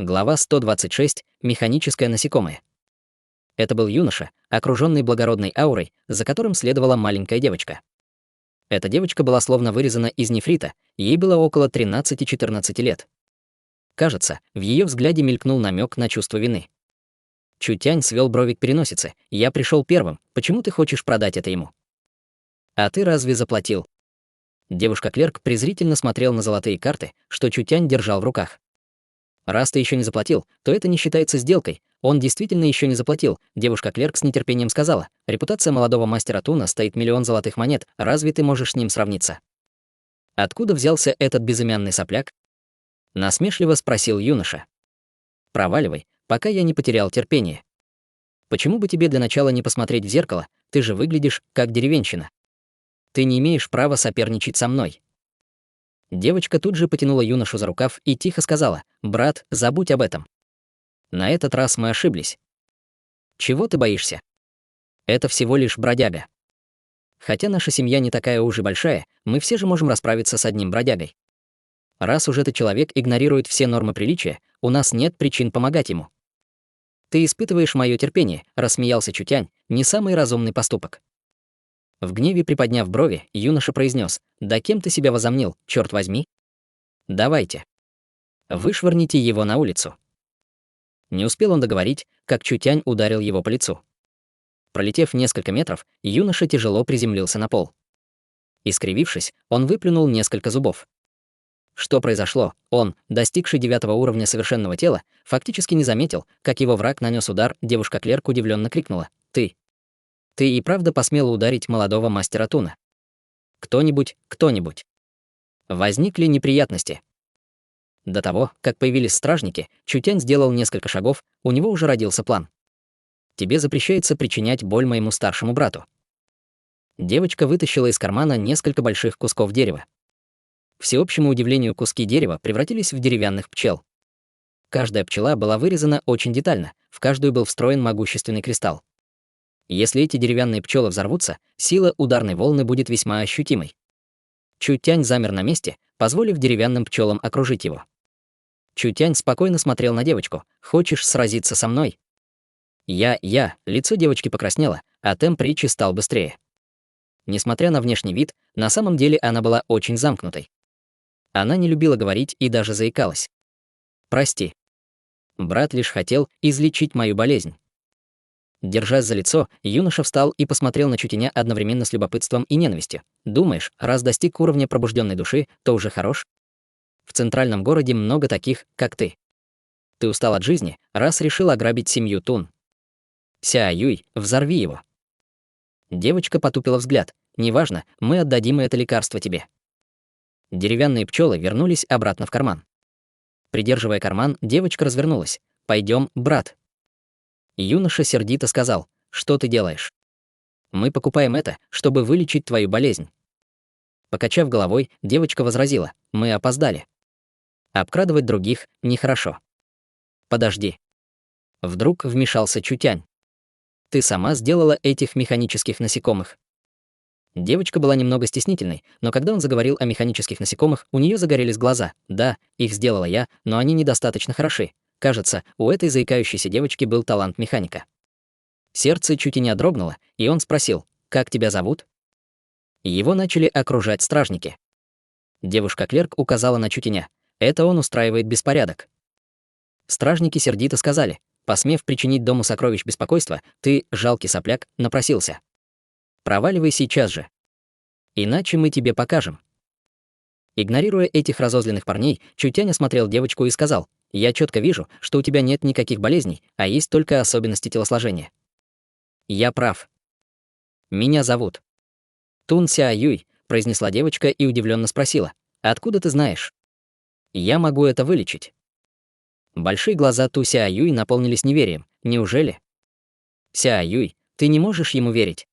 Глава 126. Механическое насекомое. Это был юноша, окруженный благородной аурой, за которым следовала маленькая девочка. Эта девочка была словно вырезана из нефрита, ей было около 13-14 лет. Кажется, в ее взгляде мелькнул намек на чувство вины. Чутянь свел брови к переносице. «Я пришел первым. Почему ты хочешь продать это ему?» «А ты разве заплатил?» Девушка-клерк презрительно смотрел на золотые карты, что Чутянь держал в руках. «Раз ты еще не заплатил, то это не считается сделкой. Он действительно еще не заплатил», девушка-клерк с нетерпением сказала. «Репутация молодого мастера Туна стоит 1 000 000 золотых монет. Разве ты можешь с ним сравниться?» «Откуда взялся этот безымянный сопляк?» Насмешливо спросил юноша. «Проваливай, пока я не потерял терпение. Почему бы тебе для начала не посмотреть в зеркало? Ты же выглядишь как деревенщина. Ты не имеешь права соперничать со мной». Девочка тут же потянула юношу за рукав и тихо сказала: «Брат, забудь об этом. На этот раз мы ошиблись. Чего ты боишься? Это всего лишь бродяга. Хотя наша семья не такая уж и большая, мы все же можем расправиться с одним бродягой. Раз уж этот человек игнорирует все нормы приличия, у нас нет причин помогать ему». «Ты испытываешь мое терпение», — рассмеялся Чутянь, — «не самый разумный поступок». В гневе приподняв брови, юноша произнес: «Да кем ты себя возомнил, черт возьми? Давайте. Вышвырните его на улицу». Не успел он договорить, как Чутянь ударил его по лицу. Пролетев несколько метров, юноша тяжело приземлился на пол. Искривившись, он выплюнул несколько зубов. Что произошло? Он, достигший 9-го уровня совершенного тела, фактически не заметил, как его враг нанес удар. Девушка-клерк удивленно крикнула: «Ты и правда посмела ударить молодого мастера Туна? Кто-нибудь. Возникли неприятности». До того, как появились стражники, Чутянь сделал несколько шагов, у него уже родился план. «Тебе запрещается причинять боль моему старшему брату». Девочка вытащила из кармана несколько больших кусков дерева. К всеобщему удивлению, куски дерева превратились в деревянных пчел. Каждая пчела была вырезана очень детально, в каждую был встроен могущественный кристалл. Если эти деревянные пчелы взорвутся, сила ударной волны будет весьма ощутимой. Чутянь замер на месте, позволив деревянным пчелам окружить его. Чутянь спокойно смотрел на девочку. «Хочешь сразиться со мной?» Я. Лицо девочки покраснело, а темп речи стал быстрее. Несмотря на внешний вид, на самом деле она была очень замкнутой. Она не любила говорить и даже заикалась. «Прости. Брат лишь хотел излечить мою болезнь». Держась за лицо, юноша встал и посмотрел на Чутяня одновременно с любопытством и ненавистью. «Думаешь, раз достиг уровня пробужденной души, то уже хорош? В центральном городе много таких, как ты. Ты устал от жизни, раз решил ограбить семью Тун. Ся Юй, взорви его». Девочка потупила взгляд. «Неважно, мы отдадим это лекарство тебе». Деревянные пчелы вернулись обратно в карман. Придерживая карман, девочка развернулась. «Пойдем, брат». Юноша сердито сказал: «Что ты делаешь? Мы покупаем это, чтобы вылечить твою болезнь». Покачав головой, девочка возразила: «Мы опоздали. Обкрадывать других нехорошо». «Подожди». Вдруг вмешался Чутянь. «Ты сама сделала этих механических насекомых». Девочка была немного стеснительной, но когда он заговорил о механических насекомых, у нее загорелись глаза. «Да, их сделала я, но они недостаточно хороши. Кажется, у этой заикающейся девочки был талант механика». Сердце чуть и не дрогнуло, и он спросил: «Как тебя зовут?» Его начали окружать стражники. Девушка-клерк указала на Чутяня. «Это он устраивает беспорядок». Стражники сердито сказали: «Посмев причинить Дому сокровищ беспокойство, ты, жалкий сопляк, напросился. Проваливай сейчас же. Иначе мы тебе покажем». Игнорируя этих разозленных парней, Чутянь осмотрел девочку и сказал: «Я четко вижу, что у тебя нет никаких болезней, а есть только особенности телосложения. Я прав. Меня зовут Тун Ся Юй», произнесла девочка и удивленно спросила: «Откуда ты знаешь?» «Я могу это вылечить». Большие глаза Ту Ся Юй наполнились неверием. «Неужели?» «Ся Юй, ты не можешь ему верить?»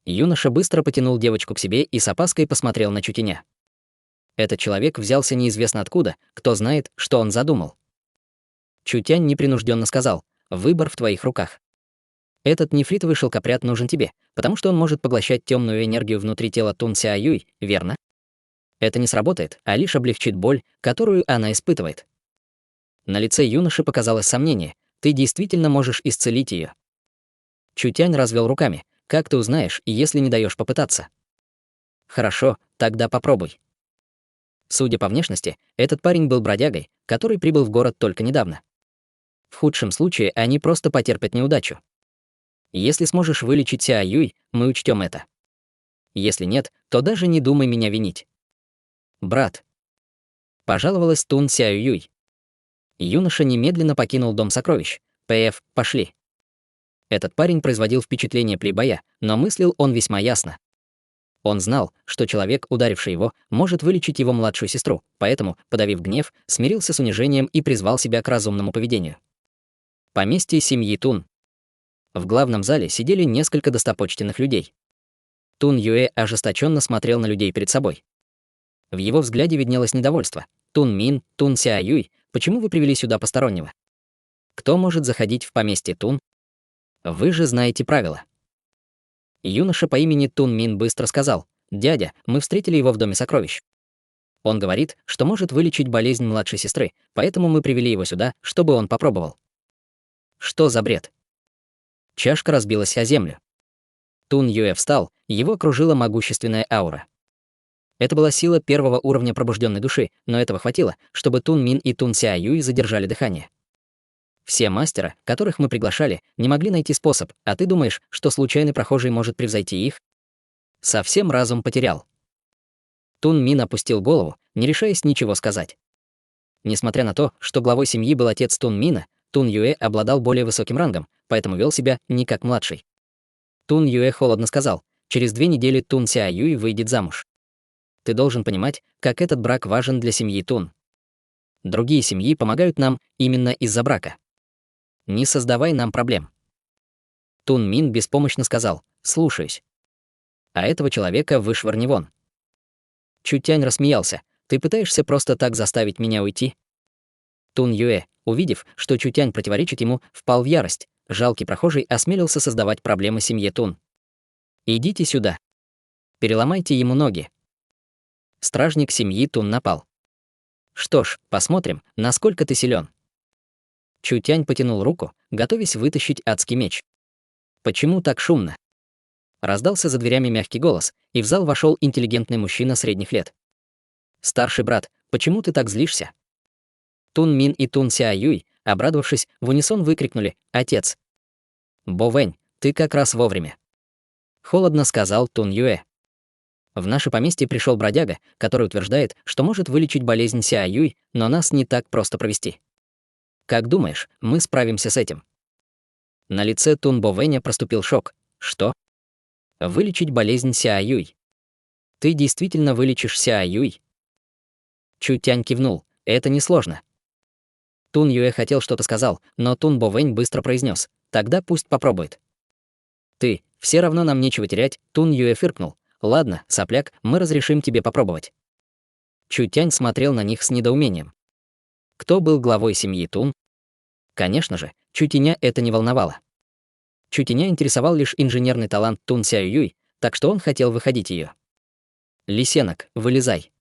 Юноша быстро потянул девочку к себе и с опаской посмотрел на Чутяня. Этот человек взялся неизвестно откуда, кто знает, что он задумал. Чутянь непринужденно сказал: «Выбор в твоих руках. Этот нефритовый шелкопряд нужен тебе, потому что он может поглощать темную энергию внутри тела Тун Ся Юй, верно? Это не сработает, а лишь облегчит боль, которую она испытывает. На лице юноши показалось сомнение. Ты действительно можешь исцелить ее. Чутянь развел руками. Как ты узнаешь, если не даешь попытаться? Хорошо, тогда попробуй. Судя по внешности, этот парень был бродягой, который прибыл в город только недавно. В худшем случае они просто потерпят неудачу. Если сможешь вылечить Сяо Юй, мы учтем это. Если нет, то даже не думай меня винить. Брат. Пожаловалась Тун Сяо Юй. Юноша немедленно покинул дом сокровищ. ПФ, пошли. Этот парень производил впечатление плейбоя, но мыслил он весьма ясно. Он знал, что человек, ударивший его, может вылечить его младшую сестру, поэтому, подавив гнев, смирился с унижением и призвал себя к разумному поведению. Поместье семьи Тун. В главном зале сидели несколько достопочтенных людей. Тун Юэ ожесточенно смотрел на людей перед собой. В его взгляде виднелось недовольство. Тун Мин, Тун Сяо Юй, почему вы привели сюда постороннего? Кто может заходить в поместье Тун? Вы же знаете правила. Юноша по имени Тун Мин быстро сказал: «Дядя, мы встретили его в доме сокровищ. Он говорит, что может вылечить болезнь младшей сестры, поэтому мы привели его сюда, чтобы он попробовал». Что за бред? Чашка разбилась о землю. Тун Юэ встал, его окружила могущественная аура. Это была сила первого уровня пробужденной души, но этого хватило, чтобы Тун Мин и Тун Сяо Юй задержали дыхание. Все мастера, которых мы приглашали, не могли найти способ, а ты думаешь, что случайный прохожий может превзойти их? Совсем разум потерял. Тун Мин опустил голову, не решаясь ничего сказать. Несмотря на то, что главой семьи был отец Тун Мина, Тун Юэ обладал более высоким рангом, поэтому вел себя не как младший. Тун Юэ холодно сказал: «Через 2 недели Тун Сяо Юй выйдет замуж. Ты должен понимать, как этот брак важен для семьи Тун. Другие семьи помогают нам именно из-за брака. Не создавай нам проблем». Тун Мин беспомощно сказал: «Слушаюсь». А этого человека вышвырни вон. Чутянь рассмеялся: «Ты пытаешься просто так заставить меня уйти?» Тун Юэ, увидев, что Чутянь противоречит ему, впал в ярость. Жалкий прохожий осмелился создавать проблемы семье Тун. «Идите сюда. Переломайте ему ноги». Стражник семьи Тун напал. «Что ж, посмотрим, насколько ты силен». Чутянь потянул руку, готовясь вытащить адский меч. «Почему так шумно?» Раздался за дверями мягкий голос, и в зал вошел интеллигентный мужчина средних лет. «Старший брат, почему ты так злишься?» Тун Мин и Тун Сяо Юй, обрадовавшись, в унисон выкрикнули: «Отец!» «Бо Вэнь, ты как раз вовремя», — холодно сказал Тун Юэ. «В наше поместье пришел бродяга, который утверждает, что может вылечить болезнь Сяо Юй, но нас не так просто провести. Как думаешь, мы справимся с этим?» На лице Тун Бо Вэня проступил шок. «Что? Вылечить болезнь Сяо Юй? Ты действительно вылечишь Сяо Юй?» Чутянь кивнул. «Это несложно». Тун Юэ хотел что-то сказал, но Тун Бо Вэнь быстро произнес: «Тогда пусть попробует». «Ты, все равно нам нечего терять», — Тун Юэ фыркнул. «Ладно, сопляк, мы разрешим тебе попробовать». Чутянь смотрел на них с недоумением. Кто был главой семьи Тун? Конечно же, Чутяня это не волновало. Чутяня интересовал лишь инженерный талант Тун Сяо Юй, так что он хотел выходить ее. «Лисенок, вылезай».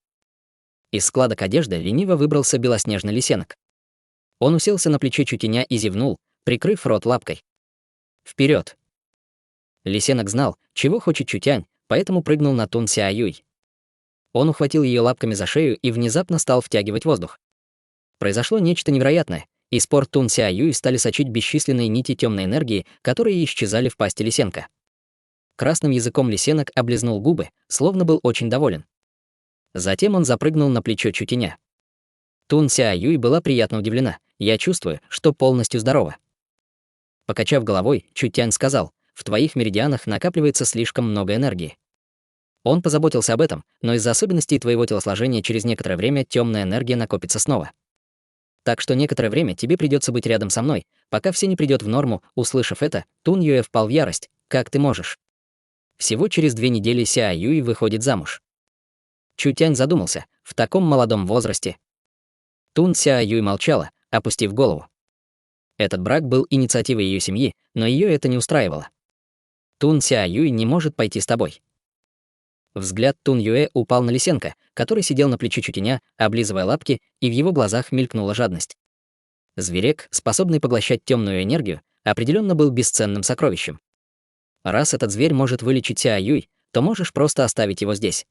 Из складок одежды лениво выбрался белоснежный лисенок. Он уселся на плече Чутяня и зевнул, прикрыв рот лапкой. Вперед! Лисенок знал, чего хочет Чутянь, поэтому прыгнул на Тун Сяо Юй. Он ухватил ее лапками за шею и внезапно стал втягивать воздух. Произошло нечто невероятное. Из пор Тун Сяо Юй стали сочить бесчисленные нити темной энергии, которые исчезали в пасти лисенка. Красным языком лисенок облизнул губы, словно был очень доволен. Затем он запрыгнул на плечо Чутяня. Тун Сяо Юй была приятно удивлена. «Я чувствую, что полностью здорова». Покачав головой, Чутянь сказал: «В твоих меридианах накапливается слишком много энергии». Он позаботился об этом, но из-за особенностей твоего телосложения через некоторое время темная энергия накопится снова. Так что некоторое время тебе придется быть рядом со мной, пока все не придет в норму». Услышав это, Тун Юэ впал в ярость. «Как ты можешь? Всего через 2 недели Сяо Юй выходит замуж». Чутянь задумался. В таком молодом возрасте. Тун Сяо Юй молчала, опустив голову. Этот брак был инициативой ее семьи, но ее это не устраивало. «Тун Сяо Юй не может пойти с тобой». Взгляд Тун Юэ упал на лисенка, который сидел на плече Чутяня, облизывая лапки, и в его глазах мелькнула жадность. Зверек, способный поглощать темную энергию, определенно был бесценным сокровищем. Раз этот зверь может вылечить Сяо Юй, то можешь просто оставить его здесь.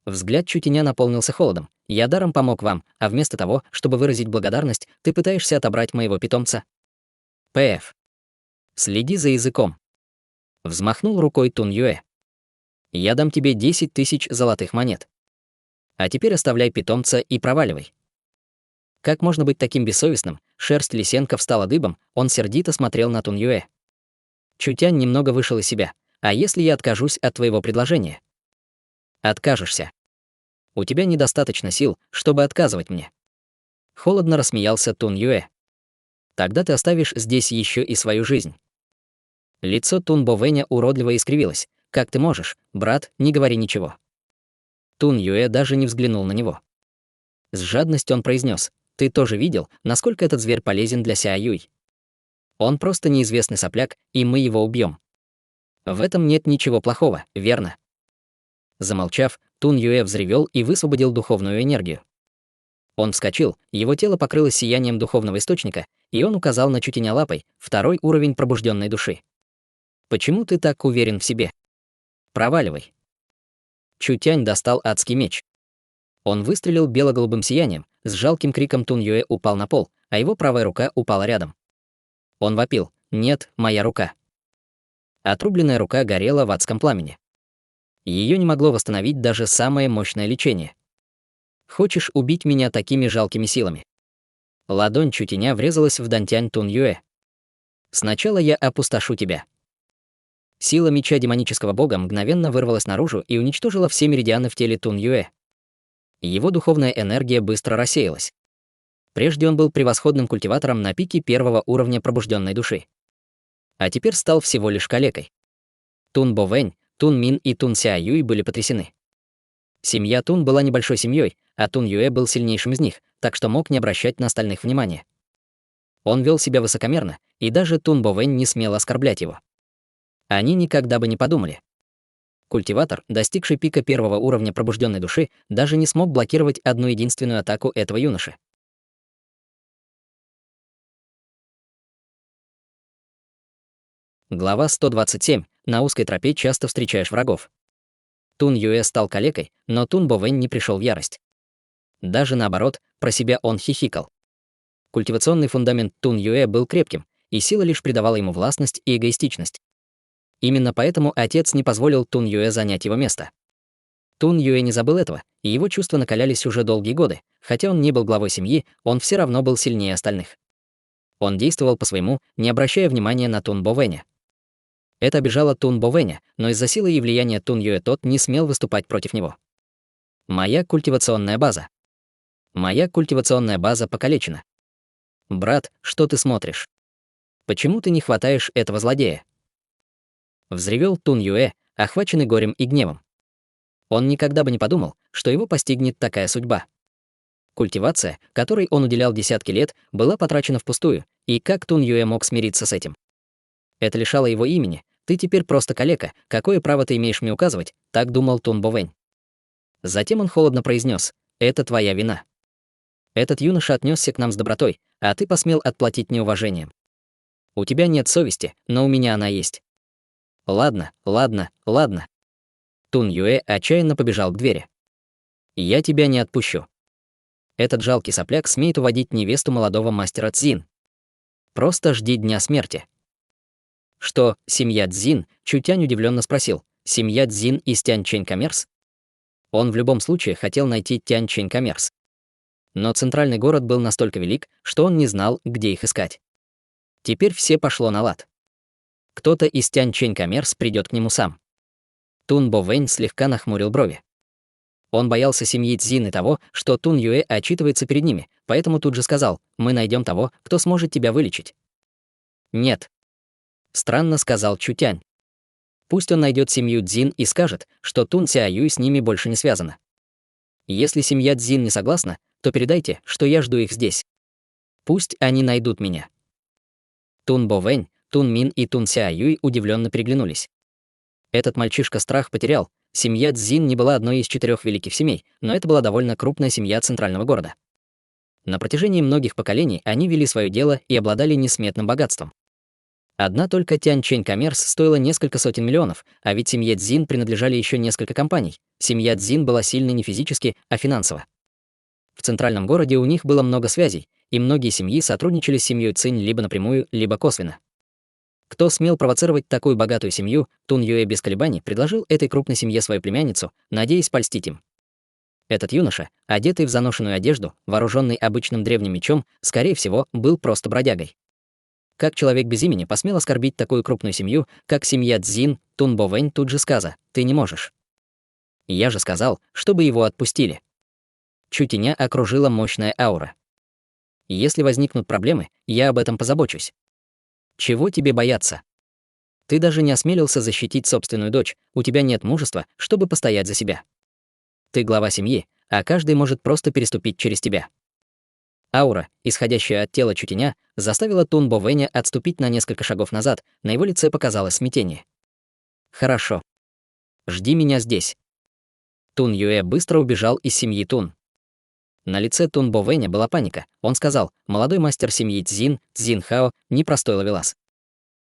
Взгляд Чутеня наполнился холодом. Я даром помог вам, а вместо того, чтобы выразить благодарность, ты пытаешься отобрать моего питомца. П.Ф. Следи за языком. Взмахнул рукой Тун Юэ. Я дам тебе 10 тысяч золотых монет. А теперь оставляй питомца и проваливай. Как можно быть таким бессовестным? Шерсть Лисенко встала дыбом, он сердито смотрел на Тун Юэ. Чутянь немного вышел из себя. А если я откажусь от твоего предложения? Откажешься. У тебя недостаточно сил, чтобы отказывать мне. Холодно рассмеялся Тун Юэ. Тогда ты оставишь здесь еще и свою жизнь. Лицо Тун Бо Вэня уродливо искривилось. Как ты можешь, брат, не говори ничего. Тун Юэ даже не взглянул на него. С жадностью он произнес: ты тоже видел, насколько этот зверь полезен для Сяо Юй. Он просто неизвестный сопляк, и мы его убьем. В этом нет ничего плохого, верно? Замолчав, Тун Юэ взревел и высвободил духовную энергию. Он вскочил, его тело покрылось сиянием духовного источника, и он указал на Чутеня лапой, второй уровень пробужденной души. Почему ты так уверен в себе? Проваливай. Чутянь достал адский меч. Он выстрелил бело-голубым сиянием, с жалким криком Тун Юэ упал на пол, а его правая рука упала рядом. Он вопил: «Нет, моя рука». Отрубленная рука горела в адском пламени. Ее не могло восстановить даже самое мощное лечение. Хочешь убить меня такими жалкими силами? Ладонь Чутеня врезалась в Дантянь Тун Юэ. Сначала я опустошу тебя. Сила меча демонического бога мгновенно вырвалась наружу и уничтожила все меридианы в теле Тун Юэ. Его духовная энергия быстро рассеялась. Прежде он был превосходным культиватором на пике первого уровня пробужденной души. А теперь стал всего лишь калекой. Тун Бо Вэнь, Тун Мин и Тун Сяо Юй были потрясены. Семья Тун была небольшой семьей, а Тун Юэ был сильнейшим из них, так что мог не обращать на остальных внимания. Он вел себя высокомерно, и даже Тун Бо Вэнь не смел оскорблять его. Они никогда бы не подумали. Культиватор, достигший пика первого уровня пробужденной души, даже не смог блокировать одну единственную атаку этого юноши. Глава 127. На узкой тропе часто встречаешь врагов. Тун Юэ стал калекой, но Тун Бо Вэнь не пришел в ярость. Даже наоборот, про себя он хихикал. Культивационный фундамент Тун Юэ был крепким, и сила лишь придавала ему властность и эгоистичность. Именно поэтому отец не позволил Тун Юэ занять его место. Тун Юэ не забыл этого, и его чувства накалялись уже долгие годы. Хотя он не был главой семьи, он все равно был сильнее остальных. Он действовал по-своему, не обращая внимания на Тун Бо Вэня. Это обижало Тун Бо Вэня, но из-за силы и влияния Тун Юэ тот не смел выступать против него. Моя культивационная база. Моя культивационная база покалечена. Брат, что ты смотришь? Почему ты не хватаешь этого злодея? Взревел Тун Юэ, охваченный горем и гневом. Он никогда бы не подумал, что его постигнет такая судьба. Культивация, которой он уделял десятки лет, была потрачена впустую, и как Тун Юэ мог смириться с этим? Это лишало его имени. Ты теперь просто калека, какое право ты имеешь мне указывать? Так думал Тун Бо Вэнь. Затем он холодно произнес: это твоя вина. Этот юноша отнесся к нам с добротой, а ты посмел отплатить неуважением. У тебя нет совести, но у меня она есть. Ладно, ладно, ладно. Тун Юэ отчаянно побежал к двери. Я тебя не отпущу. Этот жалкий сопляк смеет уводить невесту молодого мастера Цзин. Просто жди дня смерти. Что, семья Цзин? Чутянь удивленно спросил. Семья Цзин из Тяньчэнь-Коммерс? Он в любом случае хотел найти Тяньчэнь-Коммерс. Но центральный город был настолько велик, что он не знал, где их искать. Теперь все пошло на лад. Кто-то из Тяньчэнь-Коммерс придет к нему сам. Тун Бо Вэнь слегка нахмурил брови. Он боялся семьи Цзин и того, что Тун Юэ отчитывается перед ними, поэтому тут же сказал: мы найдем того, кто сможет тебя вылечить. Нет. Странно сказал Чутянь. Пусть он найдет семью Цзин и скажет, что Тун Сяо Юй с ними больше не связана. Если семья Цзин не согласна, то передайте, что я жду их здесь. Пусть они найдут меня. Тун Бо Вэнь, Тун Мин и Тун Сяо Юй удивленно переглянулись. Этот мальчишка страх потерял. Семья Цзин не была одной из 4 великих семей, но это была довольно крупная семья центрального города. На протяжении многих поколений они вели свое дело и обладали несметным богатством. Одна только Тянь-Чэнь Коммерс стоила несколько сотен миллионов, а ведь семье Цзин принадлежали еще несколько компаний. Семья Цзин была сильной не физически, а финансово. В центральном городе у них было много связей, и многие семьи сотрудничали с семьей Цинь либо напрямую, либо косвенно. Кто смел провоцировать такую богатую семью, Тун Юэ без колебаний предложил этой крупной семье свою племянницу, надеясь польстить им. Этот юноша, одетый в заношенную одежду, вооруженный обычным древним мечом, скорее всего, был просто бродягой. Как человек без имени посмел оскорбить такую крупную семью, как семья Цзин, Тун Бовэнь тут же сказа: «Ты не можешь». Я же сказал, чтобы его отпустили. Чутиня окружила мощная аура. Если возникнут проблемы, я об этом позабочусь. Чего тебе бояться? Ты даже не осмелился защитить собственную дочь, у тебя нет мужества, чтобы постоять за себя. Ты глава семьи, а каждый может просто переступить через тебя. Аура, исходящая от тела Чутиня, заставила Тун Бовэня отступить на несколько шагов назад, на его лице показалось смятение. «Хорошо. Жди меня здесь». Тун Юэ быстро убежал из семьи Тун. На лице Тун Бовэня была паника. Он сказал: «Молодой мастер семьи Цзин, Цзин Хао, непростой ловелас.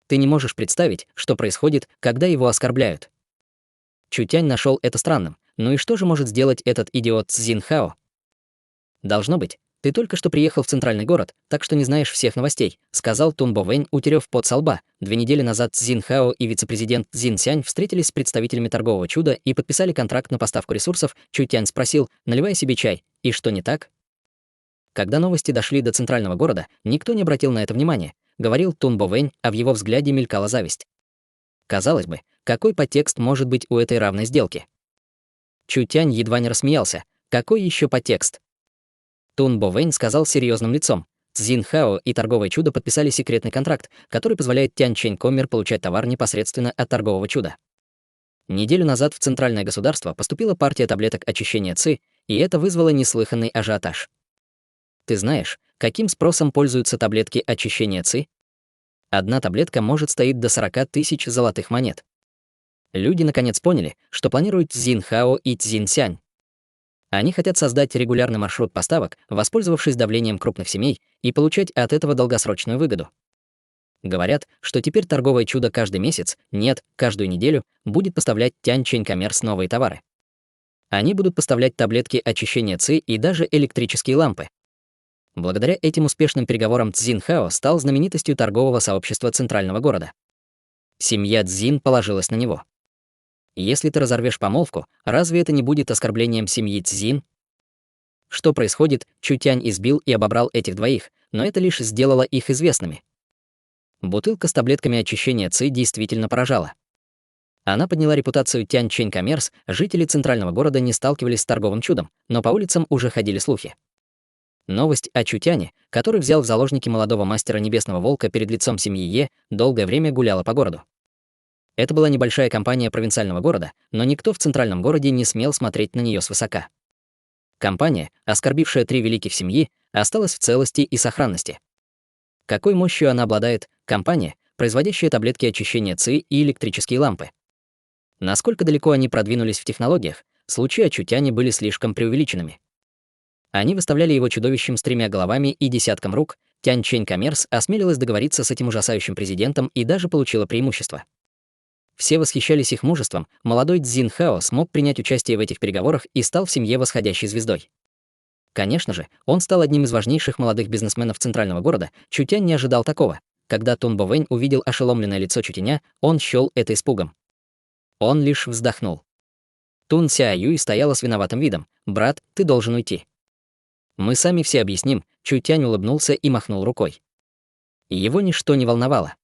Ты не можешь представить, что происходит, когда его оскорбляют». Чутянь нашел это странным. Ну и что же может сделать этот идиот Цзин Хао? «Должно быть, ты только что приехал в центральный город, так что не знаешь всех новостей», сказал Тун Бовэнь, утерев пот со лба. 2 недели назад Цзин Хао и вице-президент Цзин Сянь встретились с представителями торгового чуда и подписали контракт на поставку ресурсов. Чутянь спросил, наливая себе чай: «И что не так?» Когда новости дошли до центрального города, никто не обратил на это внимания, говорил Тун Бовэнь, а в его взгляде мелькала зависть. Казалось бы, какой подтекст может быть у этой равной сделки? Чутянь едва не рассмеялся. Какой еще подтекст? Тун Бовэнь сказал серьезным лицом: Цзин Хао и торговое чудо подписали секретный контракт, который позволяет Тянь-Чэнь Коммер получать товар непосредственно от торгового чуда. Неделю назад в центральное государство поступила партия таблеток очищения ЦИ, и это вызвало неслыханный ажиотаж. Ты знаешь, каким спросом пользуются таблетки очищения ЦИ? Одна таблетка может стоить до 40 тысяч золотых монет. Люди наконец поняли, что планируют Цзин Хао и Цзин Сянь. Они хотят создать регулярный маршрут поставок, воспользовавшись давлением крупных семей, и получать от этого долгосрочную выгоду. Говорят, что теперь торговое чудо каждый месяц, нет, каждую неделю, будет поставлять Тянь-Чэнь Коммерс новые товары. Они будут поставлять таблетки очищения ЦИ и даже электрические лампы. Благодаря этим успешным переговорам Цзин Хао стал знаменитостью торгового сообщества центрального города. Семья Цзин положилась на него. Если ты разорвешь помолвку, разве это не будет оскорблением семьи Цзин? Что происходит? Чутянь избил и обобрал этих двоих, но это лишь сделало их известными. Бутылка с таблетками очищения ЦИ действительно поражала. Она подняла репутацию Тянь-Чэнь Коммерс, жители центрального города не сталкивались с торговым чудом, но по улицам уже ходили слухи. Новость о Чутяне, который взял в заложники молодого мастера Небесного Волка перед лицом семьи Е, долгое время гуляла по городу. Это была небольшая компания провинциального города, но никто в центральном городе не смел смотреть на нее свысока. Компания, оскорбившая 3 великих семьи, осталась в целости и сохранности. Какой мощью она обладает, компания, производящая таблетки очищения ЦИ и электрические лампы? Насколько далеко они продвинулись в технологиях, случаи о Чутяне были слишком преувеличенными. Они выставляли его чудовищем с 3 головами и десятком рук. Тянь-Чэнь Коммерс осмелилась договориться с этим ужасающим президентом и даже получила преимущество. Все восхищались их мужеством, молодой Цзин Хао смог принять участие в этих переговорах и стал в семье восходящей звездой. Конечно же, он стал одним из важнейших молодых бизнесменов центрального города. Чутянь не ожидал такого. Когда Тун Бовэнь увидел ошеломленное лицо Чутяня, он счёл это испугом. Он лишь вздохнул. Тун Ся Юй стояла с виноватым видом. «Брат, ты должен уйти». «Мы сами все объясним», — Чутянь улыбнулся и махнул рукой. Его ничто не волновало.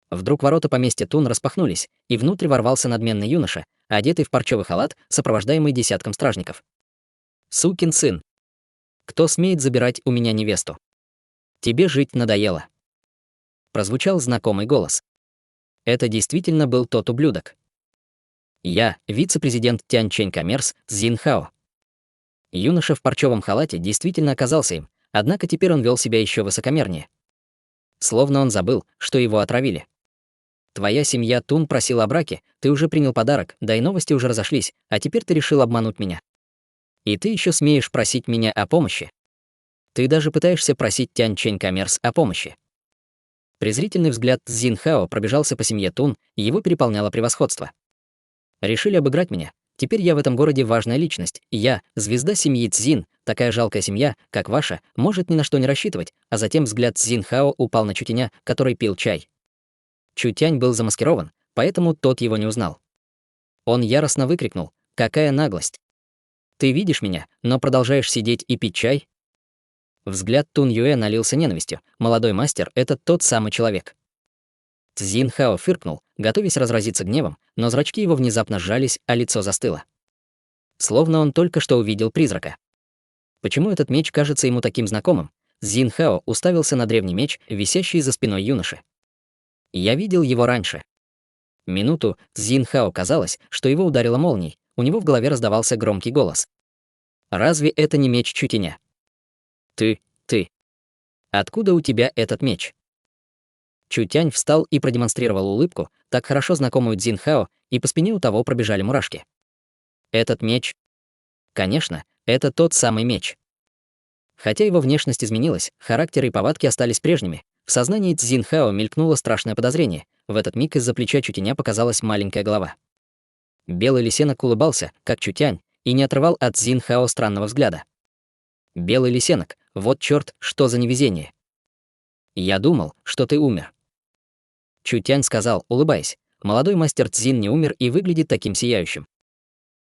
Вдруг ворота поместья Тун распахнулись, и внутрь ворвался надменный юноша, одетый в парчевый халат, сопровождаемый десятком стражников. «Сукин сын! Кто смеет забирать у меня невесту? Тебе жить надоело!» Прозвучал знакомый голос. Это действительно был тот ублюдок. Я, вице-президент Тянь-Чэнь Коммерс, Цзин Хао. Юноша в парчевом халате действительно оказался им, однако теперь он вел себя еще высокомернее. Словно он забыл, что его отравили. Твоя семья Тун просила о браке, ты уже принял подарок, да и новости уже разошлись, а теперь ты решил обмануть меня. И ты еще смеешь просить меня о помощи. Ты даже пытаешься просить Тянь Чэнь Коммерс о помощи. Презрительный взгляд Цзин Хао пробежался по семье Тун, и его переполняло превосходство. Решили обыграть меня. Теперь я в этом городе важная личность, и я, звезда семьи Цзин, такая жалкая семья, как ваша, может ни на что не рассчитывать, а затем взгляд Цзин Хао упал на Чутяня, который пил чай. Чутянь был замаскирован, поэтому тот его не узнал. Он яростно выкрикнул: «Какая наглость! Ты видишь меня, но продолжаешь сидеть и пить чай?» Взгляд Тун Юэ налился ненавистью. Молодой мастер — это тот самый человек. Цзин Хао фыркнул, готовясь разразиться гневом, но зрачки его внезапно сжались, а лицо застыло. Словно он только что увидел призрака. Почему этот меч кажется ему таким знакомым? Цзин Хао уставился на древний меч, висящий за спиной юноши. Я видел его раньше. Минуту Цзин Хао казалось, что его ударило молнией, у него в голове раздавался громкий голос. «Разве это не меч Чутяня? Ты. Откуда у тебя этот меч?» Чутянь встал и продемонстрировал улыбку, так хорошо знакомую Цзин Хао, и по спине у того пробежали мурашки. «Этот меч?» «Конечно, это тот самый меч». Хотя его внешность изменилась, характер и повадки остались прежними, в сознании Цзин Хао мелькнуло страшное подозрение. В этот миг из-за плеча Чутяня показалась маленькая голова. Белый лисенок улыбался, как Чутянь, и не отрывал от Цзин Хао странного взгляда. «Белый лисенок, вот чёрт, что за невезение! Я думал, что ты умер». Чутянь сказал, улыбаясь: «Молодой мастер Цзин не умер и выглядит таким сияющим.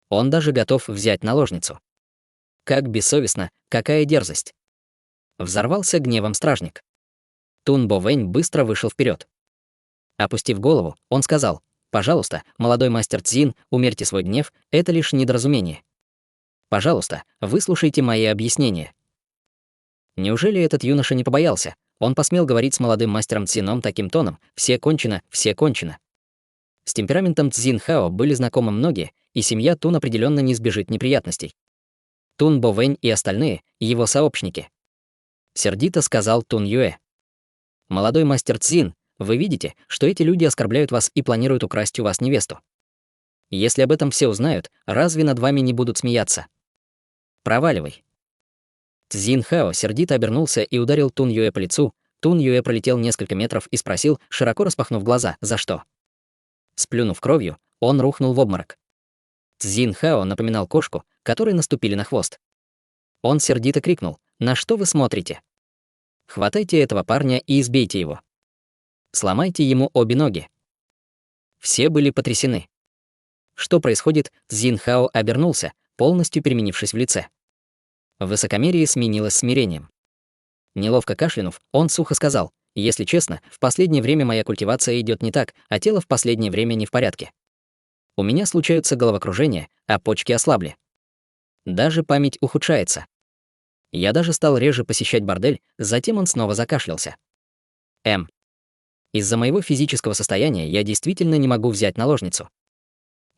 Он даже готов взять наложницу. Как бессовестно, какая дерзость!» Взорвался гневом стражник. Тун Бо Вэнь быстро вышел вперед. Опустив голову, он сказал: «Пожалуйста, молодой мастер Цзин, умерьте свой гнев, это лишь недоразумение. Пожалуйста, выслушайте мои объяснения». Неужели этот юноша не побоялся? Он посмел говорить с молодым мастером Цзином таким тоном: «Все кончено, все кончено». С темпераментом Цзин Хао были знакомы многие, и семья Тун определенно не избежит неприятностей. Тун Бо Вэнь и остальные — его сообщники. Сердито сказал Тун Юэ: «Молодой мастер Цзин, вы видите, что эти люди оскорбляют вас и планируют украсть у вас невесту. Если об этом все узнают, разве над вами не будут смеяться? Проваливай». Цзин Хао сердито обернулся и ударил Тун Юэ по лицу. Тун Юэ пролетел несколько метров и спросил, широко распахнув глаза: «За что?». Сплюнув кровью, он рухнул в обморок. Цзин Хао напоминал кошку, которой наступили на хвост. Он сердито крикнул: «На что вы смотрите? Хватайте этого парня и избейте его. Сломайте ему обе ноги». Все были потрясены. Что происходит? Цзин Хао обернулся, полностью переменившись в лице. Высокомерие сменилось смирением. Неловко кашлянув, он сухо сказал: «Если честно, в последнее время моя культивация идет не так, а тело в последнее время не в порядке. У меня случаются головокружения, а почки ослабли. Даже память ухудшается. Я даже стал реже посещать бордель». Затем он снова закашлялся. Из-за моего физического состояния я действительно не могу взять наложницу.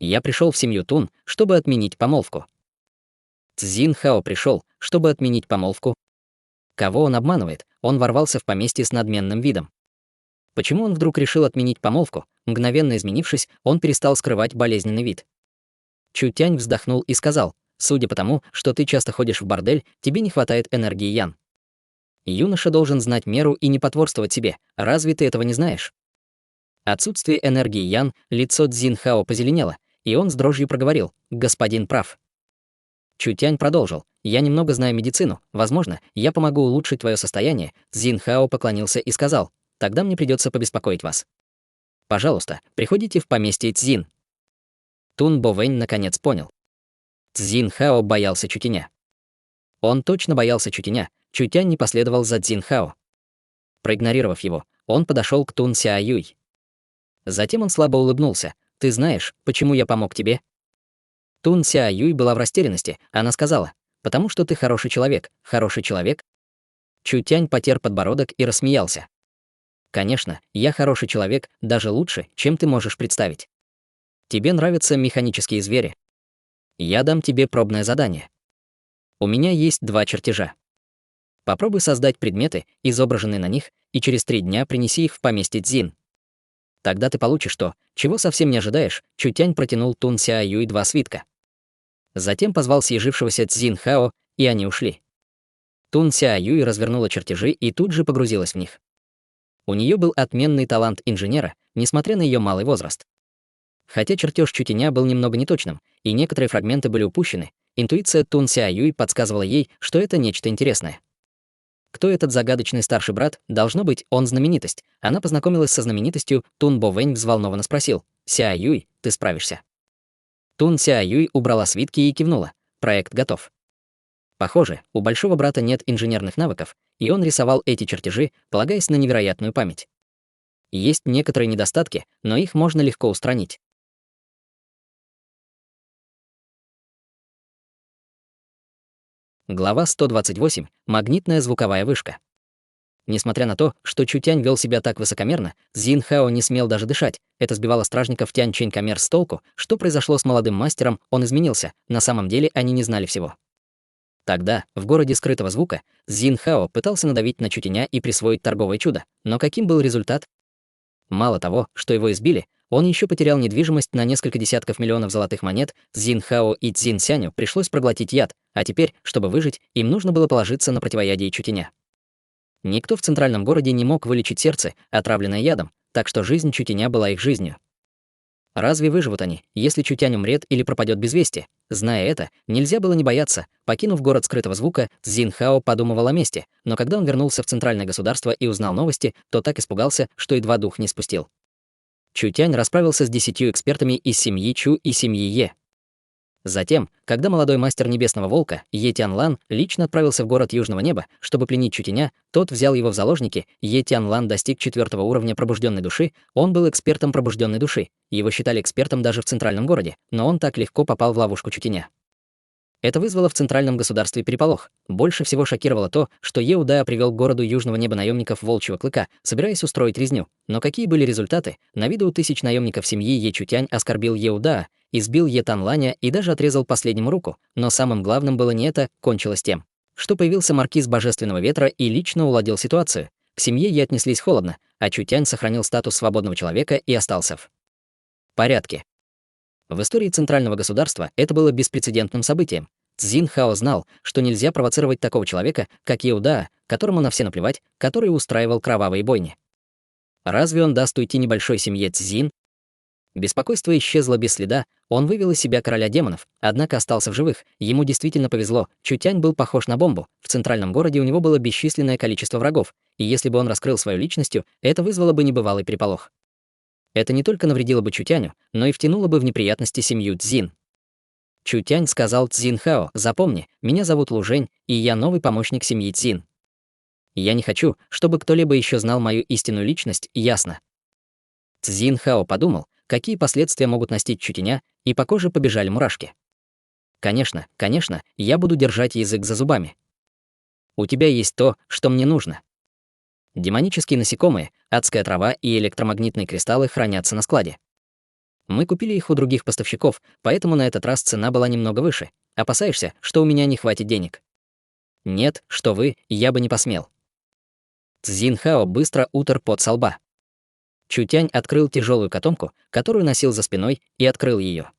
Я пришел в семью Тун, чтобы отменить помолвку». Цзин Хао пришел, чтобы отменить помолвку. Кого он обманывает? Он ворвался в поместье с надменным видом. Почему он вдруг решил отменить помолвку? Мгновенно изменившись, он перестал скрывать болезненный вид. Чутянь вздохнул и сказал: «Судя по тому, что ты часто ходишь в бордель, тебе не хватает энергии Ян. Юноша должен знать меру и не потворствовать себе. Разве ты этого не знаешь?» Отсутствие энергии Ян, лицо Цзин Хао позеленело, и он с дрожью проговорил: «Господин прав». Чутянь продолжил: «Я немного знаю медицину. Возможно, я помогу улучшить твое состояние». Цзин Хао поклонился и сказал: «Тогда мне придется побеспокоить вас. Пожалуйста, приходите в поместье Цзин». Тун Бо Вэнь наконец понял. Цзин Хао боялся Чутяня. Он точно боялся Чутяня. Чутянь не последовал за Цзин Хао. Проигнорировав его, он подошел к Тун Ся Юй. Затем он слабо улыбнулся: «Ты знаешь, почему я помог тебе?» Тун Ся Юй была в растерянности. Она сказала: «Потому что ты хороший человек». «Хороший человек?» Чутянь потер подбородок и рассмеялся. «Конечно, я хороший человек, даже лучше, чем ты можешь представить. Тебе нравятся механические звери. Я дам тебе пробное задание. У меня есть 2 чертежа. Попробуй создать предметы, изображенные на них, и через 3 дня принеси их в поместье Цзин. Тогда ты получишь то, чего совсем не ожидаешь». Чутянь протянул Тун Ся Юй 2 свитка. Затем позвал съежившегося Цзин Хао, и они ушли. Тун Сяюй развернула чертежи и тут же погрузилась в них. У нее был отменный талант инженера, несмотря на ее малый возраст. Хотя чертеж Чутеня был немного неточным, и некоторые фрагменты были упущены, интуиция Тун Сяюй подсказывала ей, что это нечто интересное. Кто этот загадочный старший брат? Должно быть, он знаменитость. Она познакомилась со знаменитостью, Тун Бо Вэнь взволнованно спросил: «Сяюй, ты справишься?» Тун Сяюй убрала свитки и кивнула. Проект готов. Похоже, у большого брата нет инженерных навыков, и он рисовал эти чертежи, полагаясь на невероятную память. Есть некоторые недостатки, но их можно легко устранить. Глава 128. Магнитная звуковая вышка. Несмотря на то, что Чутянь вел себя так высокомерно, Цзин Хао не смел даже дышать. Это сбивало стражников Тянь Чэнь Камер с толку. Что произошло с молодым мастером, он изменился. На самом деле они не знали всего. Тогда, в городе скрытого звука, Цзин Хао пытался надавить на Чутяня и присвоить торговое чудо. Но каким был результат? Мало того, что его избили, он еще потерял недвижимость на несколько десятков миллионов золотых монет. Цзин Хао и Цзин Сяню пришлось проглотить яд, а теперь, чтобы выжить, им нужно было положиться на противоядие Чутяня. Никто в центральном городе не мог вылечить сердце, отравленное ядом, так что жизнь Чутяня была их жизнью. Разве выживут они, если Чутянь умрет или пропадет без вести? Зная это, нельзя было не бояться. Покинув город скрытого звука, Цзин Хао подумывал о мести, но когда он вернулся в центральное государство и узнал новости, то так испугался, что едва дух не спустил. Чутянь расправился с 10 экспертами из семьи Чу и семьи Е. Затем, когда молодой мастер Небесного Волка, Е Тянлан, лично отправился в город Южного Неба, чтобы пленить Чутяня, тот взял его в заложники. Е Тянлан достиг 4-го уровня пробужденной души, он был экспертом пробужденной души. Его считали экспертом даже в центральном городе, но он так легко попал в ловушку Чутяня. Это вызвало в центральном государстве переполох. Больше всего шокировало то, что Еуда привел к городу Южного Неба наемников Волчьего Клыка, собираясь устроить резню. Но какие были результаты? На виду у тысяч наемников семьи Е Чутянь оскорбил Еуда, избил Е Танланя и даже отрезал последнему руку. Но самым главным было не это, кончилось тем, что появился маркиз Божественного Ветра и лично уладил ситуацию. К семье Е отнеслись холодно, а Чутянь сохранил статус свободного человека и остался в порядке. В истории центрального государства это было беспрецедентным событием. Цзин Хао знал, что нельзя провоцировать такого человека, как Еуда, которому на все наплевать, который устраивал кровавые бойни. Разве он даст уйти небольшой семье Цзин? Беспокойство исчезло без следа, он вывел из себя короля демонов, однако остался в живых. Ему действительно повезло. Чутянь был похож на бомбу. В центральном городе у него было бесчисленное количество врагов, и если бы он раскрыл свою личностью, это вызвало бы небывалый переполох. Это не только навредило бы Чутяню, но и втянуло бы в неприятности семью Цзин. Чутянь сказал Цзин Хао: «Запомни, меня зовут Лужень, и я новый помощник семьи Цзин. Я не хочу, чтобы кто-либо еще знал мою истинную личность, ясно?» Цзин Хао подумал, какие последствия могут настичь Чутяня, и по коже побежали мурашки. «Конечно, конечно, я буду держать язык за зубами. У тебя есть то, что мне нужно». Демонические насекомые, адская трава и электромагнитные кристаллы хранятся на складе. Мы купили их у других поставщиков, поэтому на этот раз цена была немного выше. Опасаешься, что у меня не хватит денег? Нет, что вы, я бы не посмел. Цзин Хао быстро утер пот со лба. Чутянь открыл тяжелую котомку, которую носил за спиной, и открыл ее.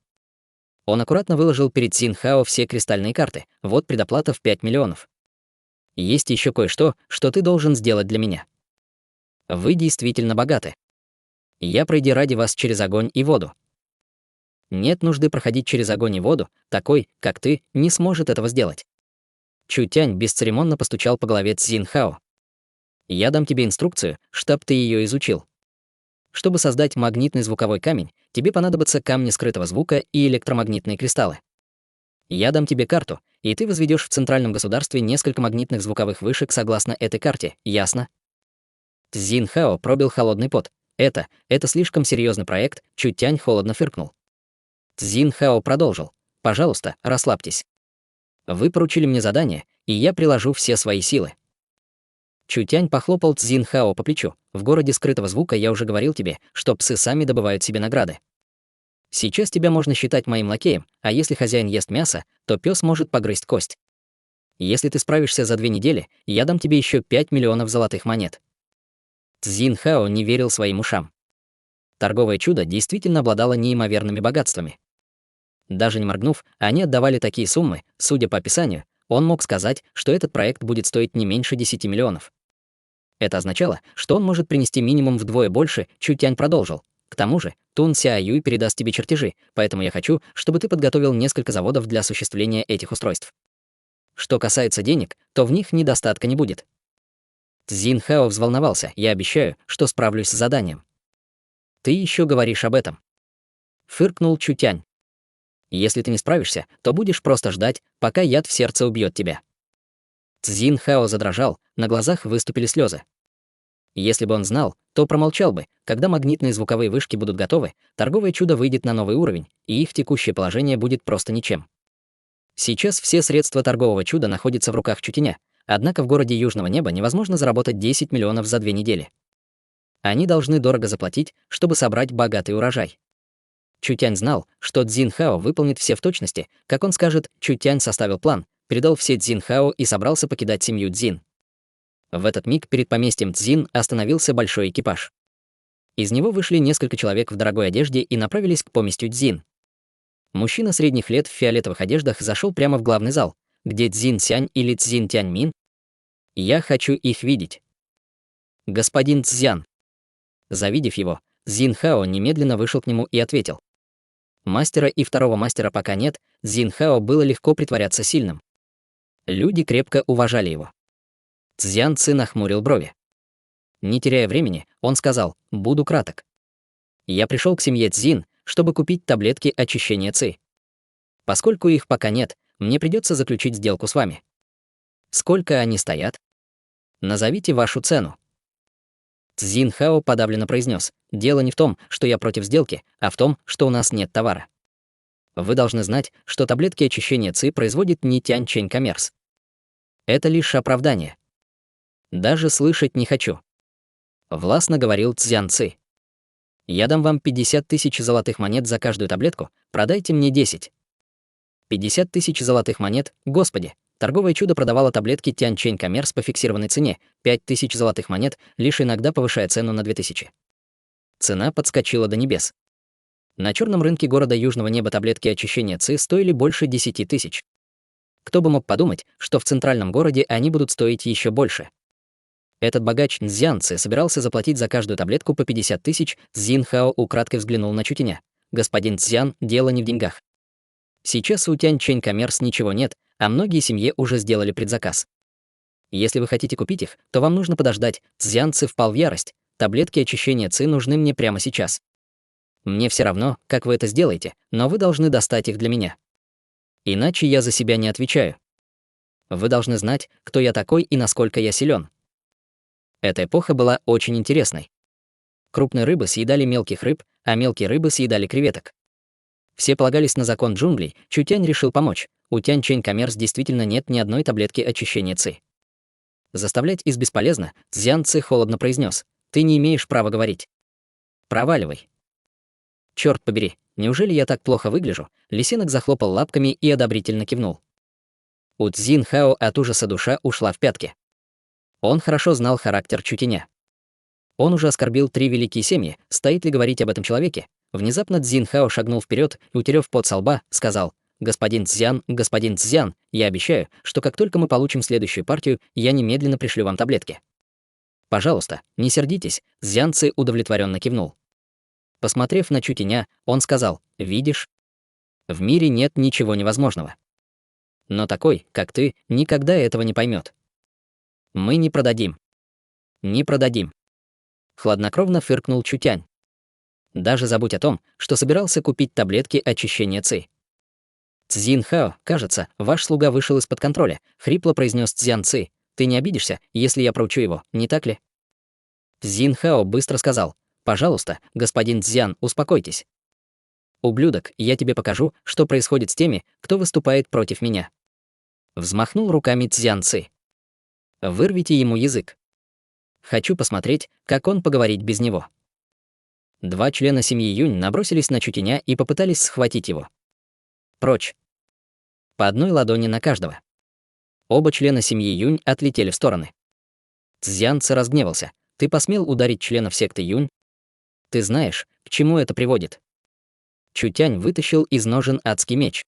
Он аккуратно выложил перед Цзин Хао все кристальные карты. Вот предоплата в 5 миллионов. Есть еще кое-что, что ты должен сделать для меня. Вы действительно богаты. Я пройду ради вас через огонь и воду. Нет нужды проходить через огонь и воду, такой, как ты, не сможет этого сделать. Чутянь бесцеремонно постучал по голове Цзин Хао. Я дам тебе инструкцию, чтоб ты ее изучил. Чтобы создать магнитный звуковой камень, тебе понадобятся камни скрытого звука и электромагнитные кристаллы. Я дам тебе карту, и ты возведешь в центральном государстве несколько магнитных звуковых вышек согласно этой карте, ясно? Цзин Хао пробил холодный пот. Это слишком серьезный проект, Чутянь холодно фыркнул. Цзин Хао продолжил. Пожалуйста, расслабьтесь. Вы поручили мне задание, и я приложу все свои силы. Чутянь похлопал Цзин Хао по плечу. В городе скрытого звука я уже говорил тебе, что псы сами добывают себе награды. Сейчас тебя можно считать моим лакеем, а если хозяин ест мясо, то пес может погрызть кость. Если ты справишься за 2 недели, я дам тебе еще 5 миллионов золотых монет. Цзин Хао не верил своим ушам. Торговое чудо действительно обладало неимоверными богатствами. Даже не моргнув, они отдавали такие суммы, судя по описанию, Он мог сказать, что этот проект будет стоить не меньше 10 миллионов. Это означало, что он может принести минимум вдвое больше, Чутянь продолжил. К тому же, Тун Сяюй передаст тебе чертежи, поэтому я хочу, чтобы ты подготовил несколько заводов для осуществления этих устройств. Что касается денег, то в них недостатка не будет. Цзин Хао взволновался. Я обещаю, что справлюсь с заданием. Ты еще говоришь об этом. Фыркнул Чутянь. Если ты не справишься, то будешь просто ждать, пока яд в сердце убьет тебя. Цзин Хао задрожал, на глазах выступили слезы. Если бы он знал, то промолчал бы. Когда магнитные звуковые вышки будут готовы, торговое чудо выйдет на новый уровень, и их текущее положение будет просто ничем. Сейчас все средства торгового чуда находятся в руках Чутяня, однако в городе Южного Неба невозможно заработать 10 миллионов за 2 недели. Они должны дорого заплатить, чтобы собрать богатый урожай. Чутянь знал, что Цзин Хао выполнит все в точности, как он скажет. Чутянь составил план, передал все Цзин Хао и собрался покидать семью Цзин. В этот миг перед поместьем Цзин остановился большой экипаж. Из него вышли несколько человек в дорогой одежде и направились к поместью Цзин. Мужчина средних лет в фиолетовых одеждах зашел прямо в главный зал, где Цзин Сянь или Цзин Тяньмин. Я хочу их видеть. Господин Цзян. Завидев его, Цзин Хао немедленно вышел к нему и ответил. Мастера и второго мастера пока нет, Цзин Хао было легко притворяться сильным. Люди крепко уважали его. Цзян Ци нахмурил брови. Не теряя времени, он сказал: «Буду краток. Я пришел к семье Цзин, чтобы купить таблетки очищения Ци. Поскольку их пока нет, мне придется заключить сделку с вами. Сколько они стоят? Назовите вашу цену». Цзин Хао подавленно произнес: «Дело не в том, что я против сделки, а в том, что у нас нет товара. Вы должны знать, что таблетки очищения Ци производит не Тянь Чэнь Коммерс. Это лишь оправдание. Даже слышать не хочу», — властно говорил Цзян Ци. «Я дам вам 50 тысяч золотых монет за каждую таблетку, продайте мне 10. 50 тысяч золотых монет, господи, торговое чудо продавало таблетки Тянь Чэнь Коммерс по фиксированной цене, 5 тысяч золотых монет, лишь иногда повышая цену на 2000. Цена подскочила до небес. На черном рынке города Южного Неба таблетки очищения Ци стоили больше 10 тысяч. Кто бы мог подумать, что в центральном городе они будут стоить еще больше. Этот богач Цзян Ци собирался заплатить за каждую таблетку по 50 тысяч. Цзин Хао украдкой взглянул на Чутяня. «Господин Цзян, дело не в деньгах. Сейчас у Тянь Чэнь Коммерс ничего нет, а многие семьи уже сделали предзаказ. Если вы хотите купить их, то вам нужно подождать». Цзян Ци впал в ярость. «Таблетки очищения Ци нужны мне прямо сейчас. Мне все равно, как вы это сделаете, но вы должны достать их для меня. Иначе я за себя не отвечаю. Вы должны знать, кто я такой и насколько я силен». Эта эпоха была очень интересной. Крупные рыбы съедали мелких рыб, а мелкие рыбы съедали креветок. Все полагались на закон джунглей. Чутянь решил помочь. У Тянь Чэнь Коммерс действительно нет ни одной таблетки очищения Ци. Заставлять их бесполезно. Цзян Ци холодно произнес: «Ты не имеешь права говорить. Проваливай». Черт побери, неужели я так плохо выгляжу? Лисенок захлопал лапками и одобрительно кивнул. У Цзин Хао от ужаса душа ушла в пятки. Он хорошо знал характер Чутяня. Он уже оскорбил 3 великие семьи, стоит ли говорить об этом человеке? Внезапно Цзин Хао шагнул вперед и, утерев пот со лба, сказал: господин Цзян, я обещаю, что как только мы получим следующую партию, я немедленно пришлю вам таблетки. Пожалуйста, не сердитесь», — Цзян Ци удовлетворенно кивнул. Посмотрев на Чутяня, он сказал: «Видишь, в мире нет ничего невозможного. Но такой, как ты, никогда этого не поймет. Мы не продадим. Не продадим». Хладнокровно фыркнул Чутянь. «Даже забудь о том, что собирался купить таблетки очищения Ци». «Цзин Хао, кажется, ваш слуга вышел из-под контроля», — хрипло произнес Цзян Ци. «Ты не обидишься, если я проучу его, не так ли?» Цзин Хао быстро сказал: «Пожалуйста, господин Цзян, успокойтесь. Ублюдок, я тебе покажу, что происходит с теми, кто выступает против меня». Взмахнул руками Цзян Ци. «Вырвите ему язык. Хочу посмотреть, как он поговорит без него». 2 члена семьи Юнь набросились на Чутяня и попытались схватить его. Прочь. По одной ладони на каждого. Оба члена семьи Юнь отлетели в стороны. Цзян Ци разгневался. «Ты посмел ударить членов секты Юнь? Ты знаешь, к чему это приводит?» Чутянь вытащил из ножен адский меч.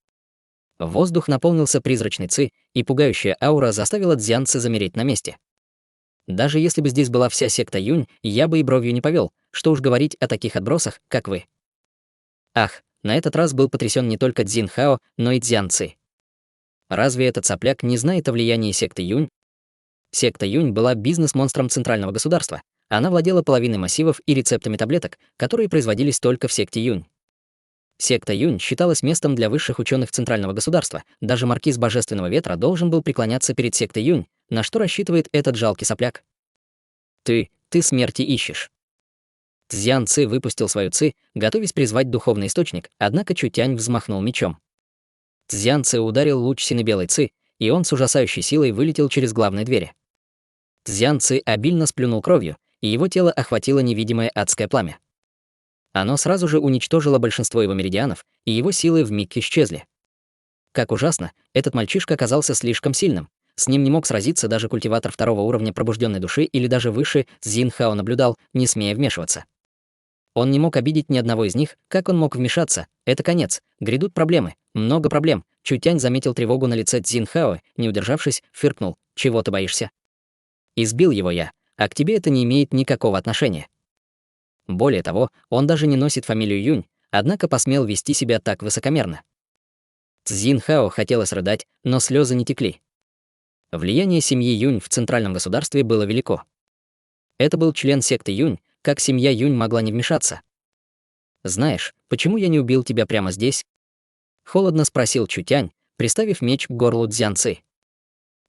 Воздух наполнился призрачной ци, и пугающая аура заставила Цзянцы замереть на месте. Даже если бы здесь была вся секта Юнь, я бы и бровью не повел, что уж говорить о таких отбросах, как вы. Ах, на этот раз был потрясен не только Цзин Хао, но и Цзянцы. Разве этот сопляк не знает о влиянии секты Юнь? Секта Юнь была бизнес-монстром центрального государства. Она владела половиной массивов и рецептами таблеток, которые производились только в секте Юнь. Секта Юнь считалась местом для высших ученых центрального государства. Даже маркиз Божественного Ветра должен был преклоняться перед сектой Юнь, на что рассчитывает этот жалкий сопляк. Ты смерти ищешь. Цзян Ци выпустил свою ци, готовясь призвать духовный источник, однако Чутянь взмахнул мечом. Цзян Ци ударил луч сине-белой ци, и он с ужасающей силой вылетел через главные двери. Цзян Ци обильно сплюнул кровью, и его тело охватило невидимое адское пламя. Оно сразу же уничтожило большинство его меридианов, и его силы вмиг исчезли. Как ужасно, этот мальчишка оказался слишком сильным. С ним не мог сразиться даже культиватор второго уровня пробужденной души или даже выше. Цзин Хао наблюдал, не смея вмешиваться. Он не мог обидеть ни одного из них, как он мог вмешаться? Это конец, грядут проблемы, много проблем. Чутянь заметил тревогу на лице Цзин Хао, не удержавшись, фыркнул. Чего ты боишься? Избил его я, а к тебе это не имеет никакого отношения. Более того, он даже не носит фамилию Юнь, однако посмел вести себя так высокомерно. Цзин Хао хотелось рыдать, но слезы не текли. Влияние семьи Юнь в центральном государстве было велико. Это был член секты Юнь, как семья Юнь могла не вмешаться? «Знаешь, почему я не убил тебя прямо здесь?» Холодно спросил Чутянь, приставив меч к горлу Цзянцы.